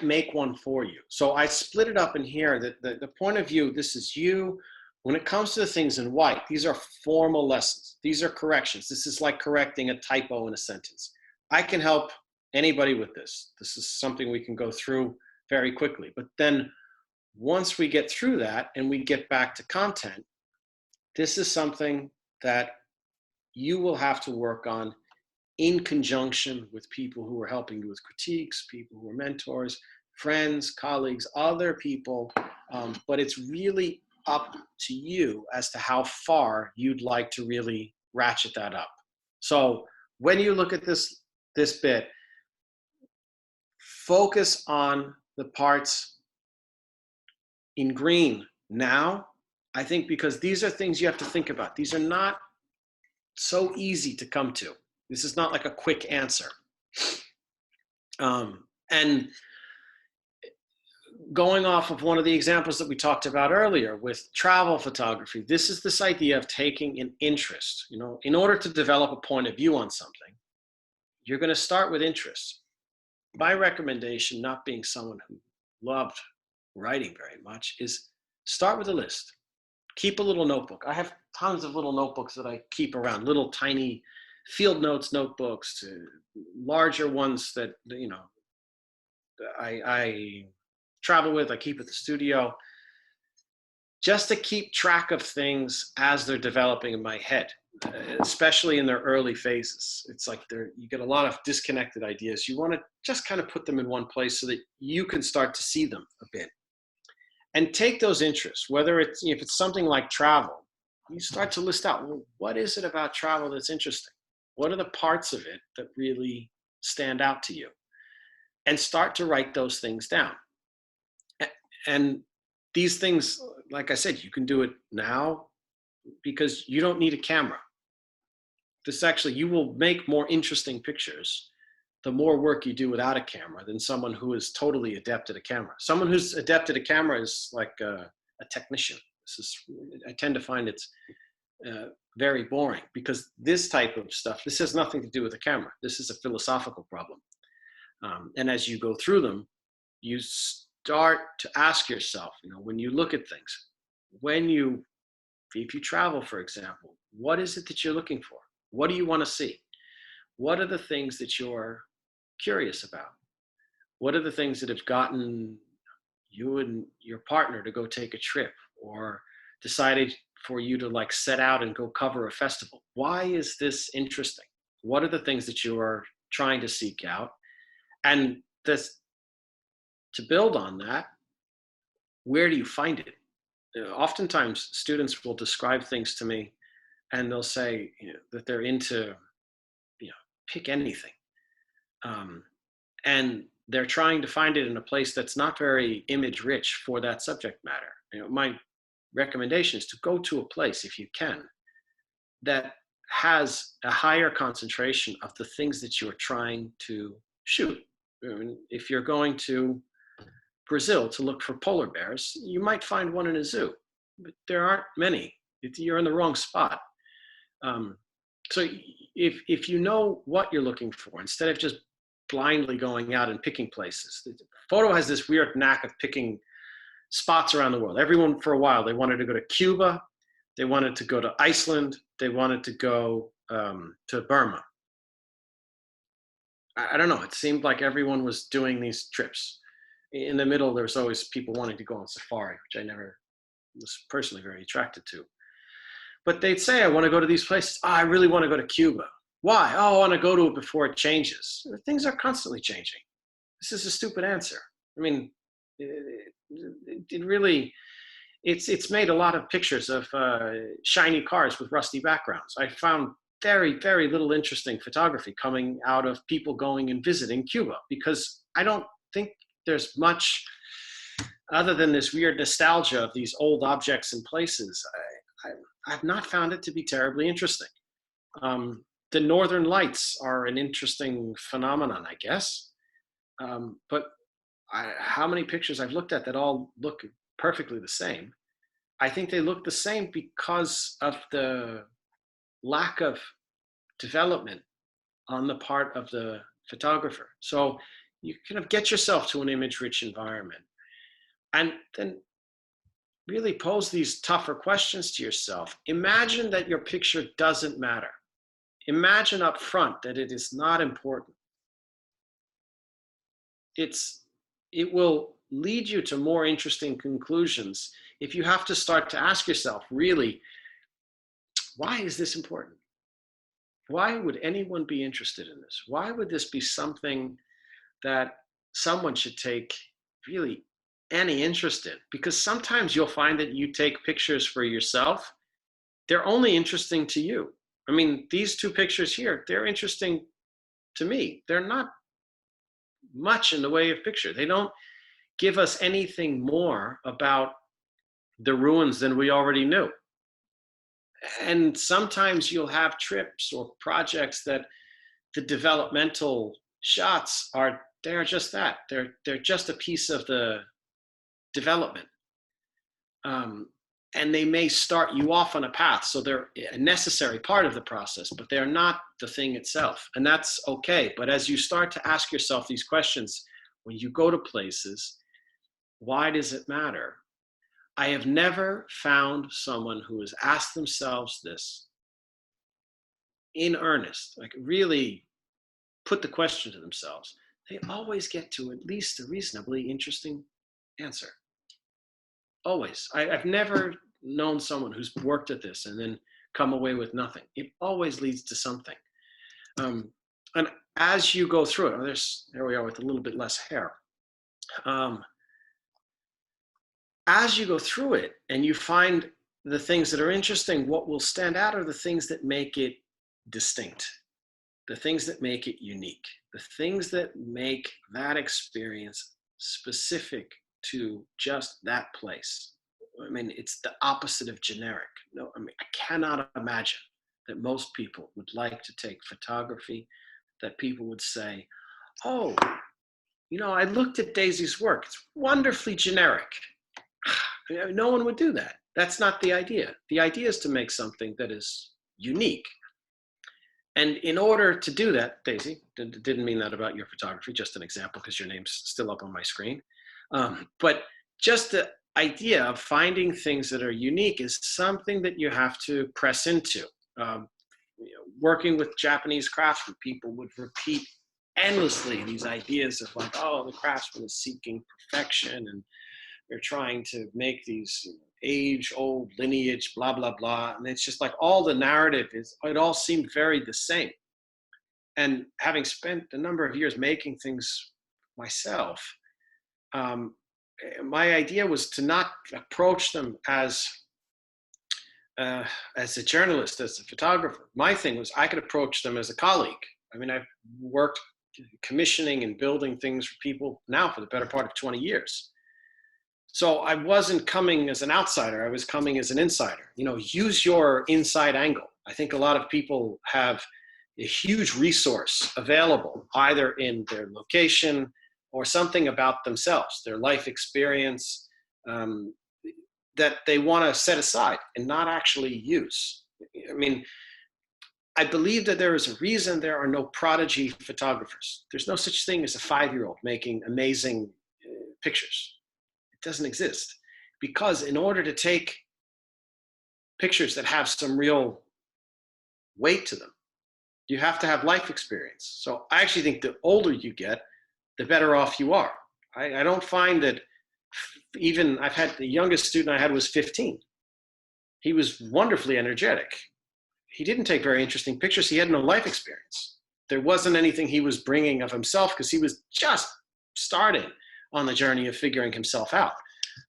make one for you. So I split it up in here that the point of view, this is you. When it comes to the things in white, these are formal lessons. These are corrections. This is like correcting a typo in a sentence. I can help anybody with this. This is something we can go through very quickly. But then once we get through that and we get back to content, this is something that you will have to work on in conjunction with people who are helping you with critiques, people who are mentors, friends, colleagues, other people. But it's really up to you as to how far you'd like to really ratchet that up. So when you look at this bit, focus on the parts in green now, I think, because these are things you have to think about. These are not so easy to come to. This is not like a quick answer. And going off of one of the examples that we talked about earlier with travel photography, this is this idea of taking an interest. You know, in order to develop a point of view on something, you're going to start with interest. My recommendation, not being someone who loved writing very much, is start with a list. Keep a little notebook. I have tons of little notebooks that I keep around, little tiny field notes notebooks to larger ones that, you know, I travel with, I keep at the studio, just to keep track of things as they're developing in my head, especially in their early phases. It's like you get a lot of disconnected ideas. You want to just kind of put them in one place so that you can start to see them a bit. And take those interests, whether it's, if it's something like travel, you start to list out, well, what is it about travel that's interesting? What are the parts of it that really stand out to you? And start to write those things down. And these things, like I said, you can do it now because you don't need a camera. This actually, you will make more interesting pictures the more work you do without a camera than someone who is totally adept at a camera. Someone who's adept at a camera is like a technician. I tend to find it's very boring because this type of stuff, this has nothing to do with the camera. This is a philosophical problem. And as you go through them, you start to ask yourself, you know, when you look at things, if you travel, for example, what is it that you're looking for? What do you want to see? What are the things that you're curious about? What are the things that have gotten you and your partner to go take a trip or decided for you to like set out and go cover a festival? Why is this interesting? What are the things that you are trying to seek out? And this, to build on that, where do you find it? Oftentimes students will describe things to me and they'll say, you know, that they're into, you know, pick anything. And they're trying to find it in a place that's not very image rich for that subject matter. You know, my recommendation is to go to a place, if you can, that has a higher concentration of the things that you're trying to shoot. I mean, if you're going to Brazil to look for polar bears, you might find one in a zoo, but there aren't many. You're in the wrong spot. So if you know what you're looking for, instead of just blindly going out and picking places. Photo has this weird knack of picking spots around the world. Everyone for a while, they wanted to go to Cuba, they wanted to go to Iceland, they wanted to go to Burma. I don't know, it seemed like everyone was doing these trips. In the middle, there was always people wanting to go on safari, which I never was personally very attracted to. But they'd say, I want to go to these places. Oh, I really want to go to Cuba. Why? Oh, I want to go to it before it changes. Things are constantly changing. This is a stupid answer. I mean, it really, it's made a lot of pictures of shiny cars with rusty backgrounds. I found very, very little interesting photography coming out of people going and visiting Cuba, because I don't think there's much other than this weird nostalgia of these old objects and places. I've not found it to be terribly interesting. The Northern Lights are an interesting phenomenon, I guess. But how many pictures I've looked at that all look perfectly the same? I think they look the same because of the lack of development on the part of the photographer. So you kind of get yourself to an image-rich environment and then really pose these tougher questions to yourself. Imagine that your picture doesn't matter. Imagine up front that it is not important. It will lead you to more interesting conclusions if you have to start to ask yourself, really, why is this important? Why would anyone be interested in this? Why would this be something that someone should take really any interest in? Because sometimes you'll find that you take pictures for yourself, they're only interesting to you. I mean, these two pictures here, they're interesting to me. They're not much in the way of picture. They don't give us anything more about the ruins than we already knew. And sometimes you'll have trips or projects that the developmental shots they're just that. They're just a piece of the development. And they may start you off on a path, so they're a necessary part of the process, but they're not the thing itself, and that's okay. But as you start to ask yourself these questions, when you go to places, why does it matter? I have never found someone who has asked themselves this in earnest, like really put the question to themselves. They always get to at least a reasonably interesting answer. Always. I've never known someone who's worked at this and then come away with nothing. It always leads to something. And as you go through it, there we are with a little bit less hair. As you go through it and you find the things that are interesting, what will stand out are the things that make it distinct, the things that make it unique, the things that make that experience specific to just that place. I mean, it's the opposite of generic. No, I mean, I cannot imagine that most people would like to take photography that people would say, oh, I looked at Daisy's work. It's wonderfully generic. No one would do that. That's not the idea. The idea is to make something that is unique. And in order to do that, Daisy, didn't mean that about your photography, just an example because your name's still up on my screen. But just the idea of finding things that are unique is something that you have to press into. Working with Japanese craftsmen, people would repeat endlessly these ideas of like, oh, the craftsman is seeking perfection and they're trying to make these age-old lineage, blah, blah, blah. And it's just like all the narrative it all seemed very the same. And having spent a number of years making things myself, my idea was to not approach them as a journalist, as a photographer. My thing was I could approach them as a colleague. I mean, I've worked commissioning and building things for people now for the better part of 20 years. So I wasn't coming as an outsider, I was coming as an insider. Use your inside angle. I think a lot of people have a huge resource available, either in their location or something about themselves, their life experience, that they want to set aside and not actually use. I mean, I believe that there is a reason there are no prodigy photographers. There's no such thing as a 5-year-old making amazing pictures. It doesn't exist. Because in order to take pictures that have some real weight to them, You have to have life experience. So I actually think the older you get, the better off you are. I don't find that even, I've had the youngest student I had was 15. He was wonderfully energetic. He didn't take very interesting pictures. He had no life experience. There wasn't anything he was bringing of himself because he was just starting on the journey of figuring himself out.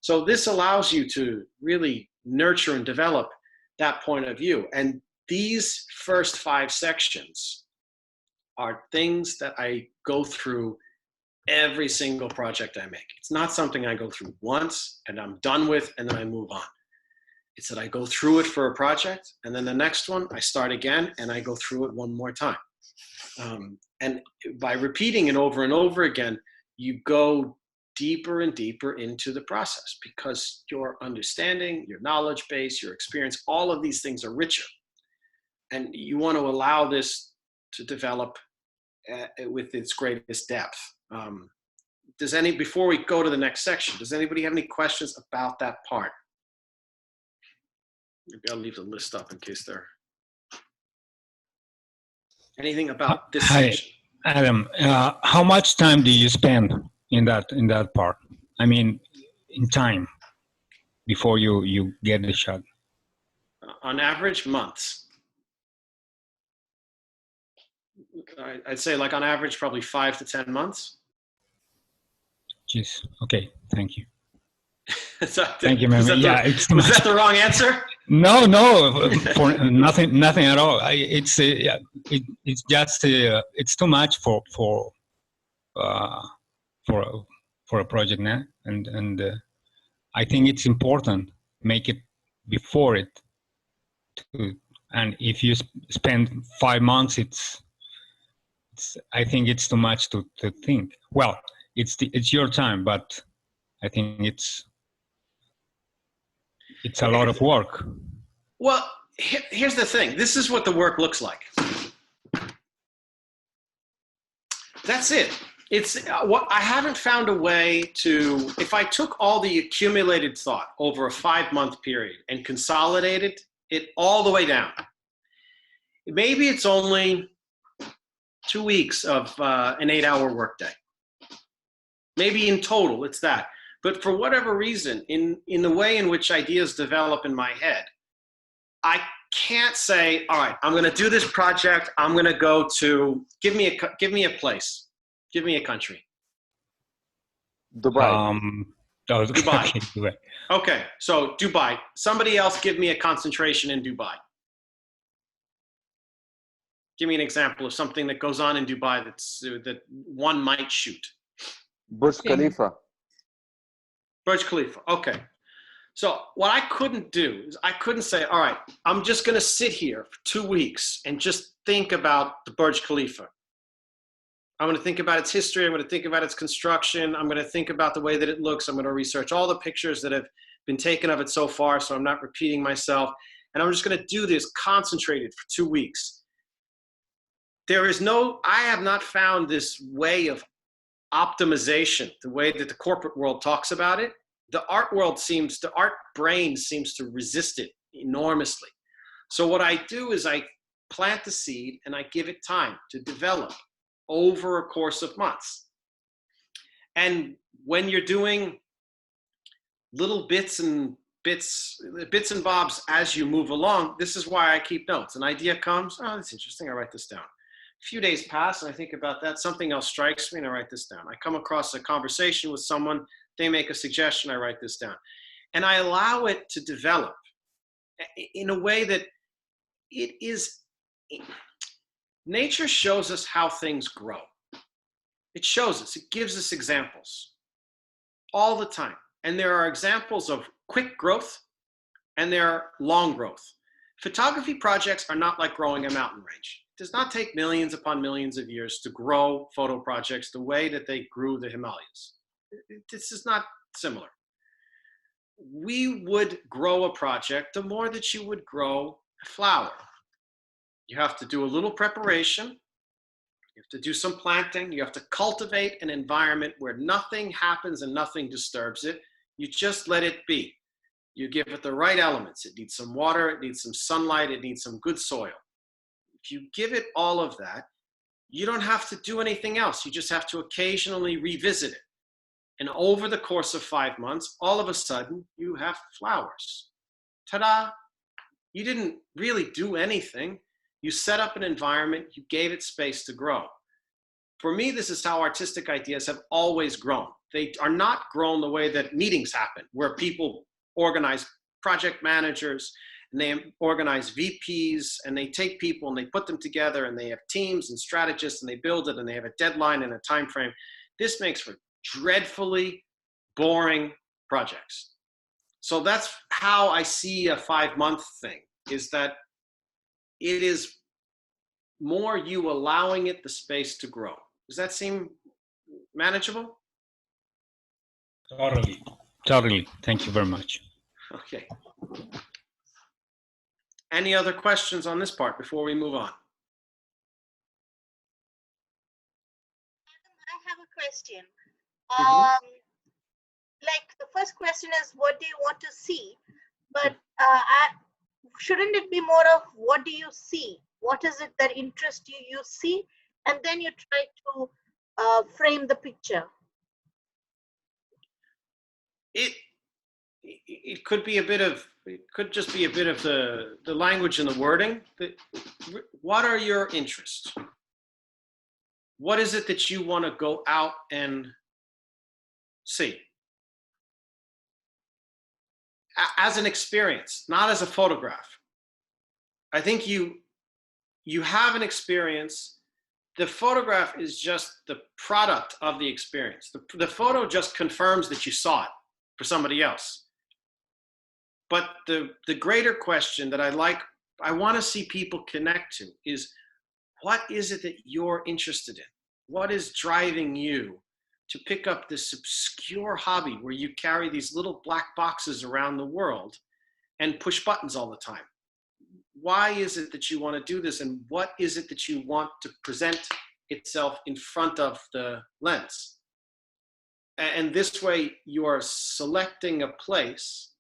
So this allows you to really nurture and develop that point of view. And these first 5 sections are things that I go through every single project I make. It's not something I go through once and I'm done with and then I move on. It's that I go through it for a project and then the next one I start again and I go through it one more time. And by repeating it over and over again, you go deeper and deeper into the process because your understanding, your knowledge base, your experience, all of these things are richer. And you want to allow this to develop with its greatest depth. Before we go to the next section, does anybody have any questions about that part? Maybe I'll leave the list up in case there. Anything about this section? Adam, how much time do you spend in that part? I mean, in time before you get the shot. On average, months. I'd say like on average, probably 5 to 10 months. Jeez. Okay. Thank you. Thank you, man. Yeah, was that the wrong answer? No, for nothing at all. It's just it's too much for a project now, and I think it's important make it before it. And if you spend 5 months, I think it's too much to think. Well, it's your time, but I think it's a lot of work. Well, here's the thing. This is what the work looks like. That's it. It's what I haven't found a way to, if I took all the accumulated thought over a 5-month period and consolidated it all the way down, maybe it's only 2 weeks of an 8-hour workday. Maybe in total it's that. But for whatever reason, in the way in which ideas develop in my head, I can't say, all right, I'm going to do this project. I'm going to go to, give me a place. Give me a country. Dubai. Dubai. Okay, so Dubai. Somebody else give me a concentration in Dubai. Give me an example of something that goes on in Dubai that one might shoot. Burj Khalifa. Burj Khalifa, okay. So what I couldn't do is I couldn't say, all right, I'm just going to sit here for 2 weeks and just think about the Burj Khalifa. I'm going to think about its history. I'm going to think about its construction. I'm going to think about the way that it looks. I'm going to research all the pictures that have been taken of it so far, so I'm not repeating myself. And I'm just going to do this concentrated for 2 weeks. I have not found this way of optimization, the way that the corporate world talks about it. The art brain seems to resist it enormously. So what I do is I plant the seed and I give it time to develop over a course of months. And when you're doing little bits and bobs as you move along, this is why I keep notes. An idea comes, oh, that's interesting, I write this down. A few days pass and I think about that, something else strikes me and I write this down. I come across a conversation with someone, they make a suggestion, I write this down. And I allow it to develop in a way that it is, nature shows us how things grow. It shows us, it gives us examples all the time. And there are examples of quick growth and there are long growth. Photography projects are not like growing a mountain range. It does not take millions upon millions of years to grow photo projects the way that they grew the Himalayas. This is not similar. We would grow a project the more that you would grow a flower. You have to do a little preparation. You have to do some planting. You have to cultivate an environment where nothing happens and nothing disturbs it. You just let it be. You give it the right elements. It needs some water. It needs some sunlight. It needs some good soil. if you give it all of that, you don't have to do anything else. You just have to occasionally revisit it. And over the course of 5 months, all of a sudden, you have flowers. Ta-da! You didn't really do anything. You set up an environment, you gave it space to grow. For me, this is how artistic ideas have always grown. They are not grown the way that meetings happen, where people organize project managers, and they organize VPs, and they take people and they put them together, and they have teams and strategists, and they build it, and they have a deadline and a time frame. This makes for dreadfully boring projects. So that's how I see a 5-month thing, is that it is more you allowing it the space to grow. Does that seem manageable? Totally. Totally. Thank you very much. Okay. Any other questions on this part before we move on? I have a question. Mm-hmm. Like the first question is, what do you want to see? But shouldn't it be more of what do you see? What is it that interests you? You see, and then you try to frame the picture. It could be a bit of, it could just be a bit of the language and the wording. What are your interests? What is it that you want to go out and see? As an experience, not as a photograph. I think you have an experience. The photograph is just the product of the experience. The photo just confirms that you saw it for somebody else. But the greater question that I want to see people connect to is, what is it that you're interested in? What is driving you to pick up this obscure hobby where you carry these little black boxes around the world and push buttons all the time? Why is it that you want to do this, and what is it that you want to present itself in front of the lens? And this way you are selecting a place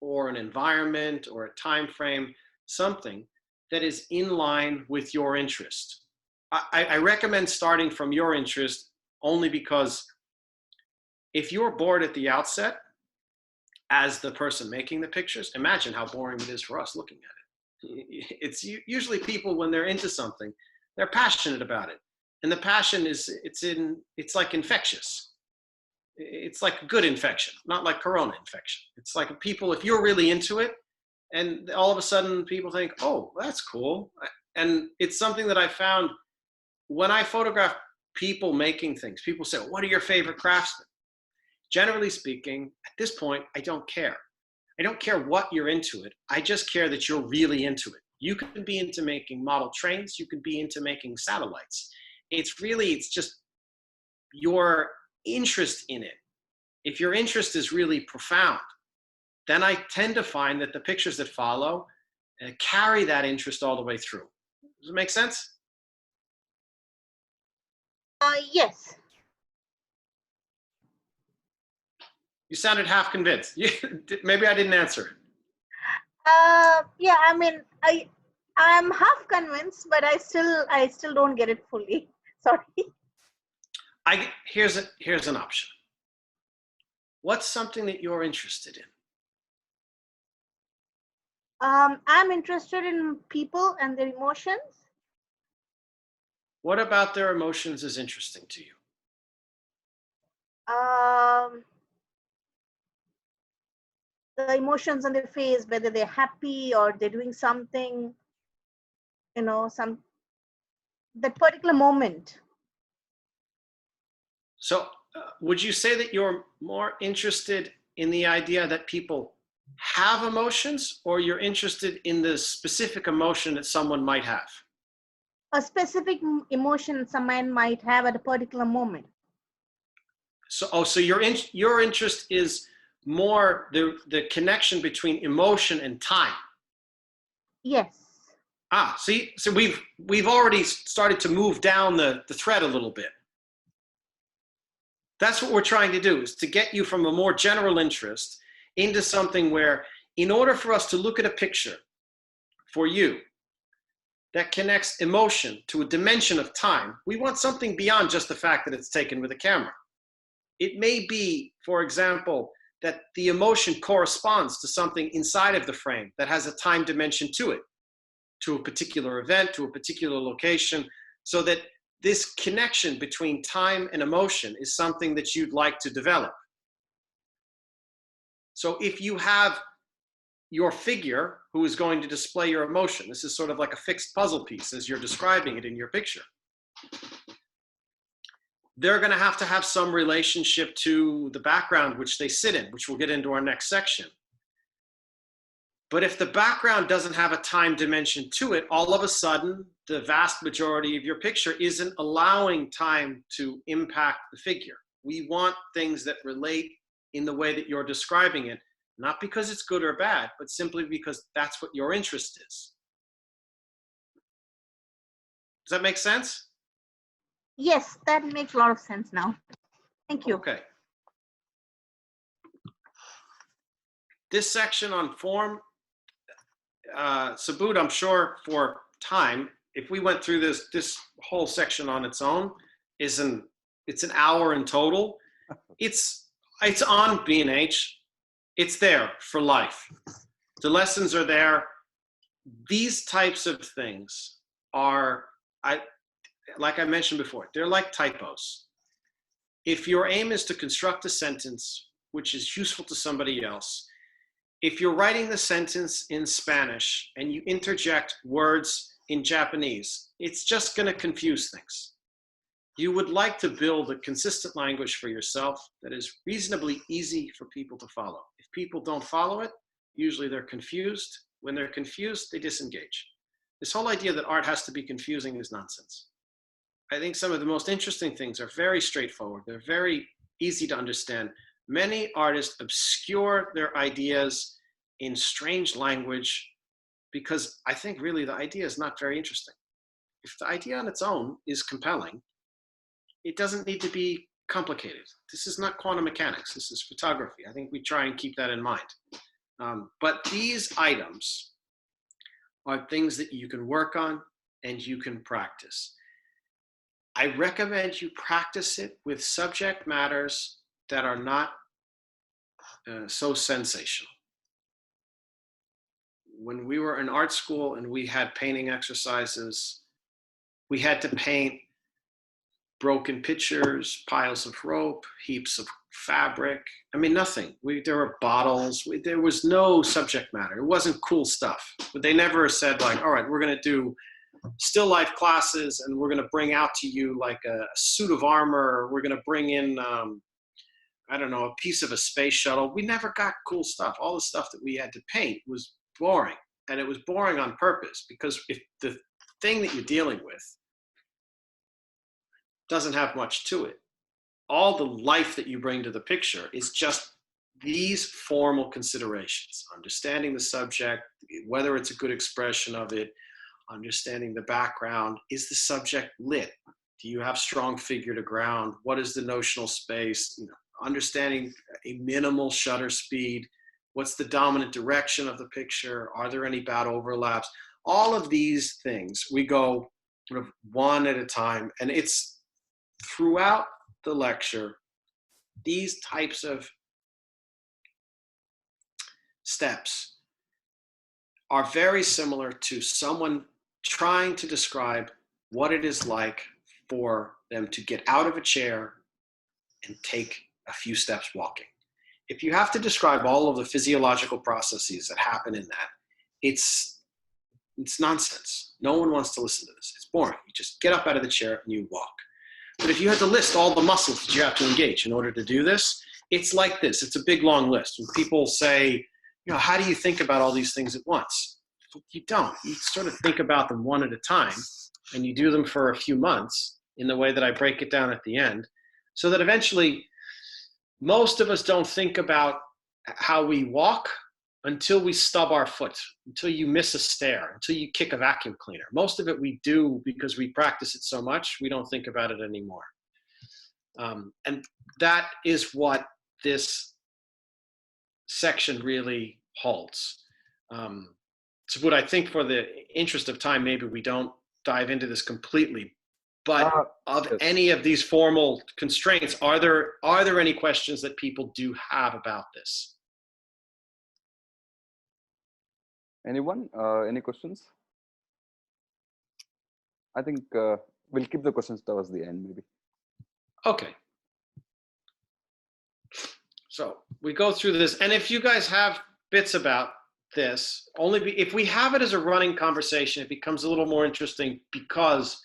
or an environment or a time frame, something that is in line with your interest. I recommend starting from your interest only because if you're bored at the outset as the person making the pictures, imagine how boring it is for us looking at it. It's usually people, when they're into something, they're passionate about it. And the passion it's like infectious. It's like good infection, not like corona infection. It's like people, if you're really into it, and all of a sudden people think, oh, that's cool. And it's something that I found when I photograph people making things. People say, what are your favorite craftsmen? Generally speaking, at this point, I don't care. I don't care what you're into it. I just care that you're really into it. You can be into making model trains. You can be into making satellites. It's just your interest in it. If your interest is really profound, then I tend to find that the pictures that follow carry that interest all the way through. Does it make sense? Yes. You sounded half convinced. Maybe I didn't answer. Yeah, I mean, I'm half convinced, but I still don't get it fully. Sorry. Here's an option. What's something that you're interested in? I'm interested in people and their emotions. What about their emotions is interesting to you? The emotions on their face, whether they're happy or they're doing something, that particular moment. So would you say that you're more interested in the idea that people have emotions, or you're interested in the specific emotion that someone might have? A specific emotion someone might have at a particular moment. So your interest is more the connection between emotion and time. Yes. See, so we've already started to move down the thread a little bit. That's what we're trying to do, is to get you from a more general interest into something where, in order for us to look at a picture for you, that connects emotion to a dimension of time, we want something beyond just the fact that it's taken with a camera. It may be, for example, that the emotion corresponds to something inside of the frame that has a time dimension to it, to a particular event, to a particular location, so that this connection between time and emotion is something that you'd like to develop. So if you have your figure who is going to display your emotion, this is sort of like a fixed puzzle piece as you're describing it in your picture. They're going to have some relationship to the background which they sit in, which we'll get into our next section. But if the background doesn't have a time dimension to it, all of a sudden, the vast majority of your picture isn't allowing time to impact the figure. We want things that relate in the way that you're describing it, not because it's good or bad, but simply because that's what your interest is. Does that make sense? Yes, that makes a lot of sense now. Thank you. Okay. This section on form, Subodh, I'm sure for time, if we went through this whole section on its own, it's an hour in total. It's on B&H. It's there for life. The lessons are there. These types of things are, like I mentioned before, they're like typos. If your aim is to construct a sentence which is useful to somebody else, if you're writing the sentence in Spanish and you interject words in Japanese, it's just going to confuse things. You would like to build a consistent language for yourself that is reasonably easy for people to follow. If people don't follow it, usually they're confused. When they're confused, they disengage. This whole idea that art has to be confusing is nonsense. I think some of the most interesting things are very straightforward. They're very easy to understand. Many artists obscure their ideas in strange language because I think really the idea is not very interesting. If the idea on its own is compelling, it doesn't need to be complicated. This is not quantum mechanics. This is photography. I think we try and keep that in mind. But these items are things that you can work on and you can practice. I recommend you practice it with subject matters that are not so sensational. When we were in art school and we had painting exercises, we had to paint broken pictures, piles of rope, heaps of fabric. I mean, nothing. There were bottles. There was no subject matter. It wasn't cool stuff. But they never said like, all right, we're going to do still life classes and we're going to bring out to you like a suit of armor. We're going to bring in, I don't know, a piece of a space shuttle. We never got cool stuff. All the stuff that we had to paint was boring. And it was boring on purpose because if the thing that you're dealing with doesn't have much to it, all the life that you bring to the picture is just these formal considerations, understanding the subject, whether it's a good expression of it, understanding the background. Is the subject lit? Do you have strong figure to ground? What is the notional space? Understanding a minimal shutter speed. What's the dominant direction of the picture? Are there any bad overlaps? All of these things, we go sort of one at a time, and it's throughout the lecture, these types of steps are very similar to someone trying to describe what it is like for them to get out of a chair and take a few steps walking. If you have to describe all of the physiological processes that happen in that, it's nonsense. No one wants to listen to this. It's boring. You just get up out of the chair and you walk. But if you had to list all the muscles that you have to engage in order to do this, it's like this. It's a big, long list. When people say, how do you think about all these things at once? You don't. You sort of think about them one at a time, and you do them for a few months in the way that I break it down at the end, so that eventually most of us don't think about how we walk until we stub our foot, until you miss a stair, until you kick a vacuum cleaner. Most of it we do because we practice it so much, we don't think about it anymore. And that is what this section really holds. Subodh, I think for the interest of time, maybe we don't dive into this completely, but of Yes. any of these formal constraints, are there any questions that people do have about this? Anyone? Any questions? I think we'll keep the questions towards the end, maybe. Okay. So we go through this, and if you guys have bits about this, if we have it as a running conversation, it becomes a little more interesting because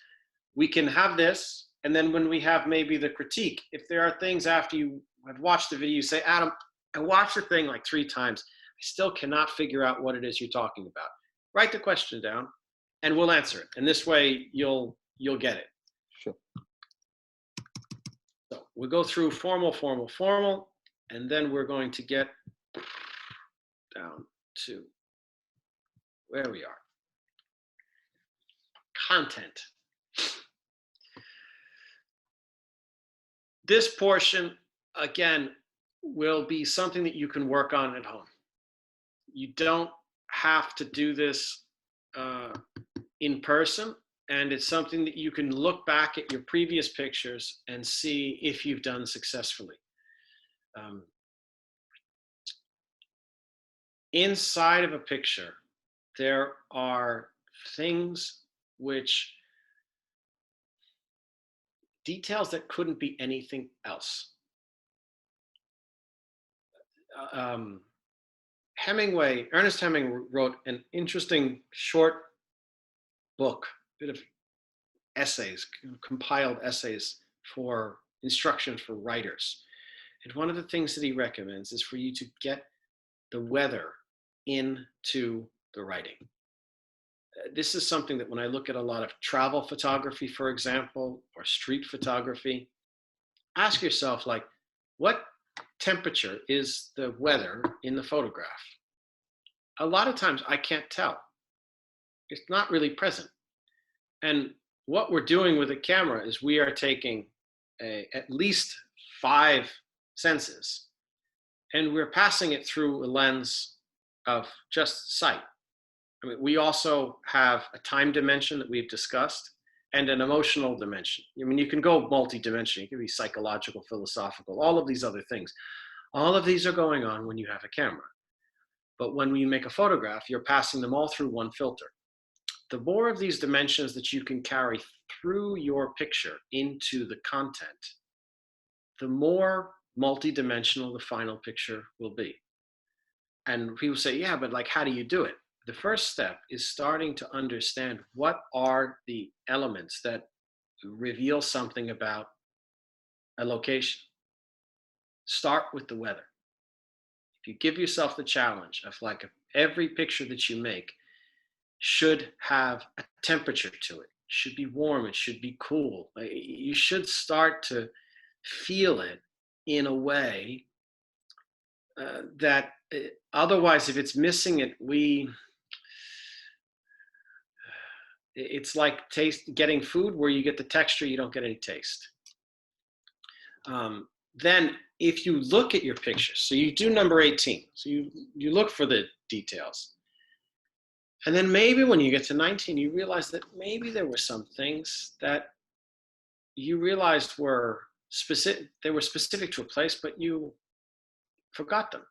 we can have this, and then when we have maybe the critique, if there are things after you have watched the video, you say, Adam, I watched the thing like 3 times. I still cannot figure out what it is you're talking about. Write the question down, and we'll answer it. And this way, you'll get it. Sure. So we'll go through formal, and then we're going to get down to where we are. Content. This portion, again, will be something that you can work on at home. You don't have to do this in person, and it's something that you can look back at your previous pictures and see if you've done successfully. Inside of a picture, there are things which, details that couldn't be anything else. Ernest Hemingway wrote an interesting short book, bit of essays, compiled essays for instruction for writers. And one of the things that he recommends is for you to get the weather into the writing. This is something that when I look at a lot of travel photography, for example, or street photography, ask yourself, like, what temperature is the weather in the photograph? A lot of times I can't tell. It's not really present. And what we're doing with a camera is we are taking at least 5 senses, and we're passing it through a lens of just sight. I mean, we also have a time dimension that we've discussed and an emotional dimension. I mean, you can go multi-dimensional. You can be psychological, philosophical, all of these other things. All of these are going on when you have a camera. But when you make a photograph, you're passing them all through one filter. The more of these dimensions that you can carry through your picture into the content, the more multi-dimensional the final picture will be. And people say, yeah, but like, how do you do it? The first step is starting to understand what are the elements that reveal something about a location. Start with the weather. If you give yourself the challenge of, like, every picture that you make should have a temperature to it. It should be warm, it should be cool. You should start to feel it in a way that otherwise, if it's missing it, it's like getting food where you get the texture, you don't get any taste. Then if you look at your pictures, so you do number 18, so you look for the details. And then maybe when you get to 19, you realize that maybe there were some things that you realized were specific, they were specific to a place, but you forgot them.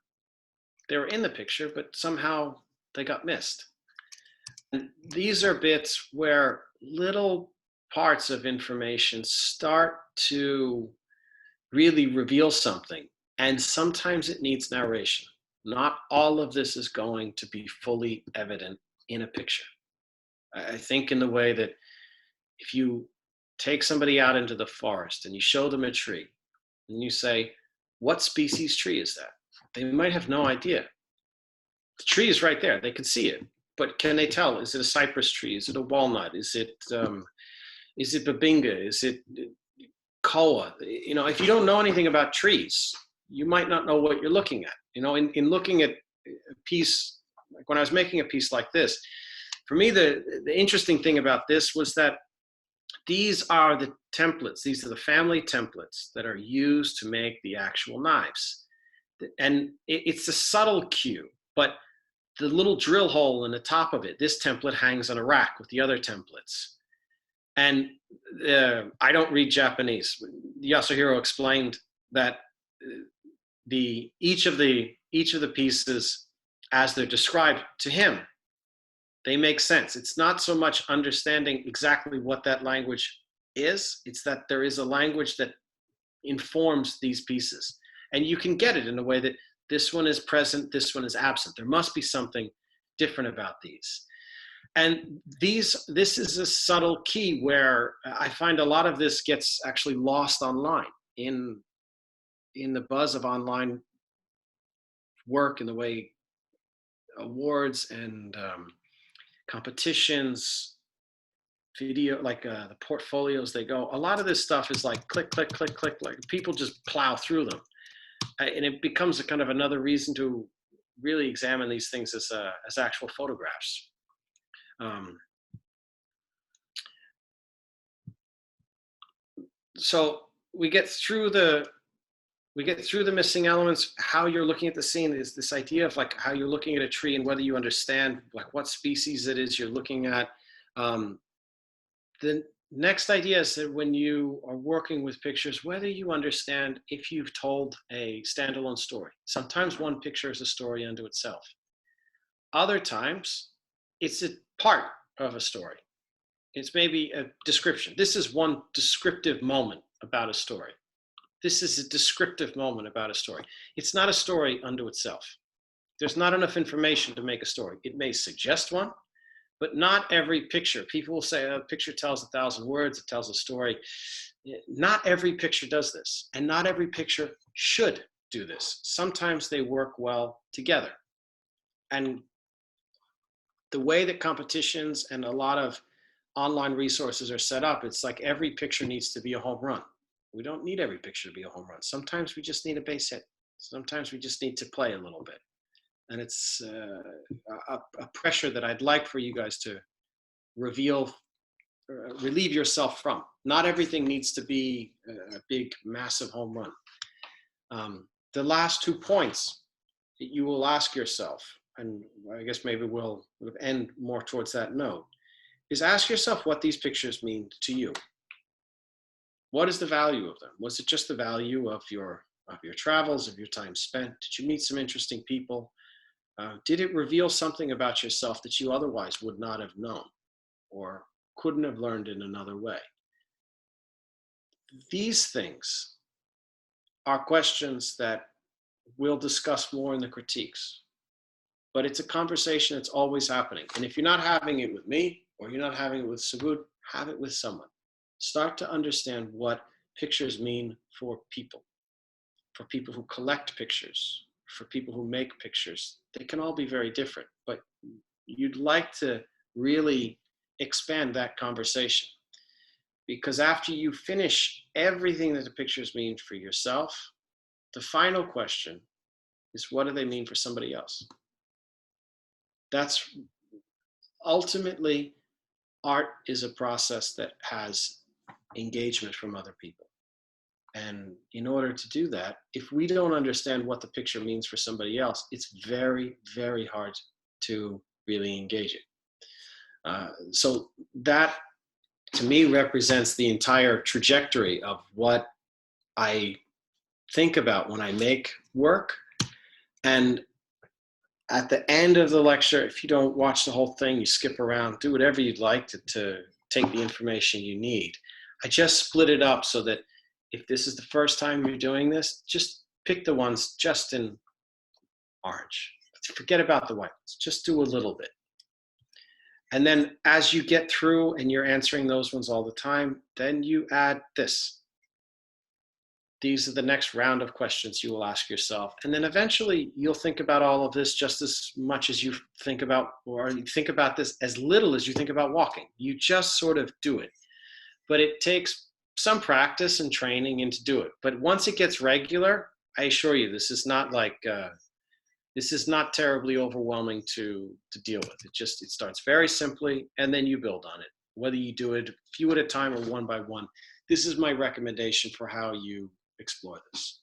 They were in the picture, but somehow they got missed. And these are bits where little parts of information start to really reveal something. And sometimes it needs narration. Not all of this is going to be fully evident in a picture. I think in the way that if you take somebody out into the forest and you show them a tree and you say, what species tree is that? They might have no idea. The tree is right there. They can see it. But can they tell? Is it a cypress tree? Is it a walnut? Is it babinga? Is it koa? You know, if you don't know anything about trees, you might not know what you're looking at. You know, in looking at a piece, like when I was making a piece like this, for me, the interesting thing about this was that these are the templates. These are the family templates that are used to make the actual knives. And it's a subtle cue, but the little drill hole in the top of it, this template hangs on a rack with the other templates. And I don't read Japanese. Yasuhiro explained that each of the pieces, as they're described to him, they make sense. It's not so much understanding exactly what that language is, it's that there is a language that informs these pieces. And you can get it in a way that this one is present, this one is absent. There must be something different about these. And this is a subtle key where I find a lot of this gets actually lost online in the buzz of online work, in the way awards and competitions, video, like the portfolios, they go, a lot of this stuff is like click, click, click, click, like people just plow through them. And it becomes a kind of another reason to really examine these things as actual photographs. So we get through the missing elements. How you're looking at the scene is this idea of like how you're looking at a tree and whether you understand like what species it is you're looking at. The next idea is that when you are working with pictures, whether you understand if you've told a standalone story. Sometimes one picture is a story unto itself. Other times, it's a part of a story. It's maybe a description. This is one descriptive moment about a story. This is a descriptive moment about a story. It's not a story unto itself. There's not enough information to make a story. It may suggest one, but not every picture. People will say, a picture tells 1,000 words, it tells a story. Not every picture does this, and not every picture should do this. Sometimes they work well together. And the way that competitions and a lot of online resources are set up, it's like every picture needs to be a home run. We don't need every picture to be a home run. Sometimes we just need a base hit. Sometimes we just need to play a little bit. And it's a pressure that I'd like for you guys to relieve yourself from. Not everything needs to be a big, massive home run. The last 2 points that you will ask yourself, and I guess maybe we'll end more towards that note, is ask yourself what these pictures mean to you. What is the value of them? Was it just the value of your travels, of your time spent? Did you meet some interesting people? Did it reveal something about yourself that you otherwise would not have known or couldn't have learned in another way? These things are questions that we'll discuss more in the critiques, but it's a conversation that's always happening. And if you're not having it with me or you're not having it with Subodh, have it with someone. Start to understand what pictures mean for people who collect pictures, for people who make pictures. They can all be very different, but you'd like to really expand that conversation, because after you finish everything that the pictures mean for yourself, the final question is, what do they mean for somebody else? That's ultimately, art is a process that has engagement from other people. And in order to do that, if we don't understand what the picture means for somebody else, it's very, very hard to really engage it. So that, to me, represents the entire trajectory of what I think about when I make work. And at the end of the lecture, if you don't watch the whole thing, you skip around, do whatever you'd like to take the information you need. I just split it up so that if this is the first time you're doing this, just pick the ones just in orange. Forget about the white ones. Just do a little bit. And then as you get through and you're answering those ones all the time, then you add this. These are the next round of questions you will ask yourself. And then eventually you'll think about all of this just as much as you think about, or you think about this as little as you think about walking. You just sort of do it. But it takes some practice and training and to do it. But once it gets regular, I assure you, this is not like, this is not terribly overwhelming to deal with. It starts very simply, and then you build on it. Whether you do it a few at a time or one by one, this is my recommendation for how you explore this.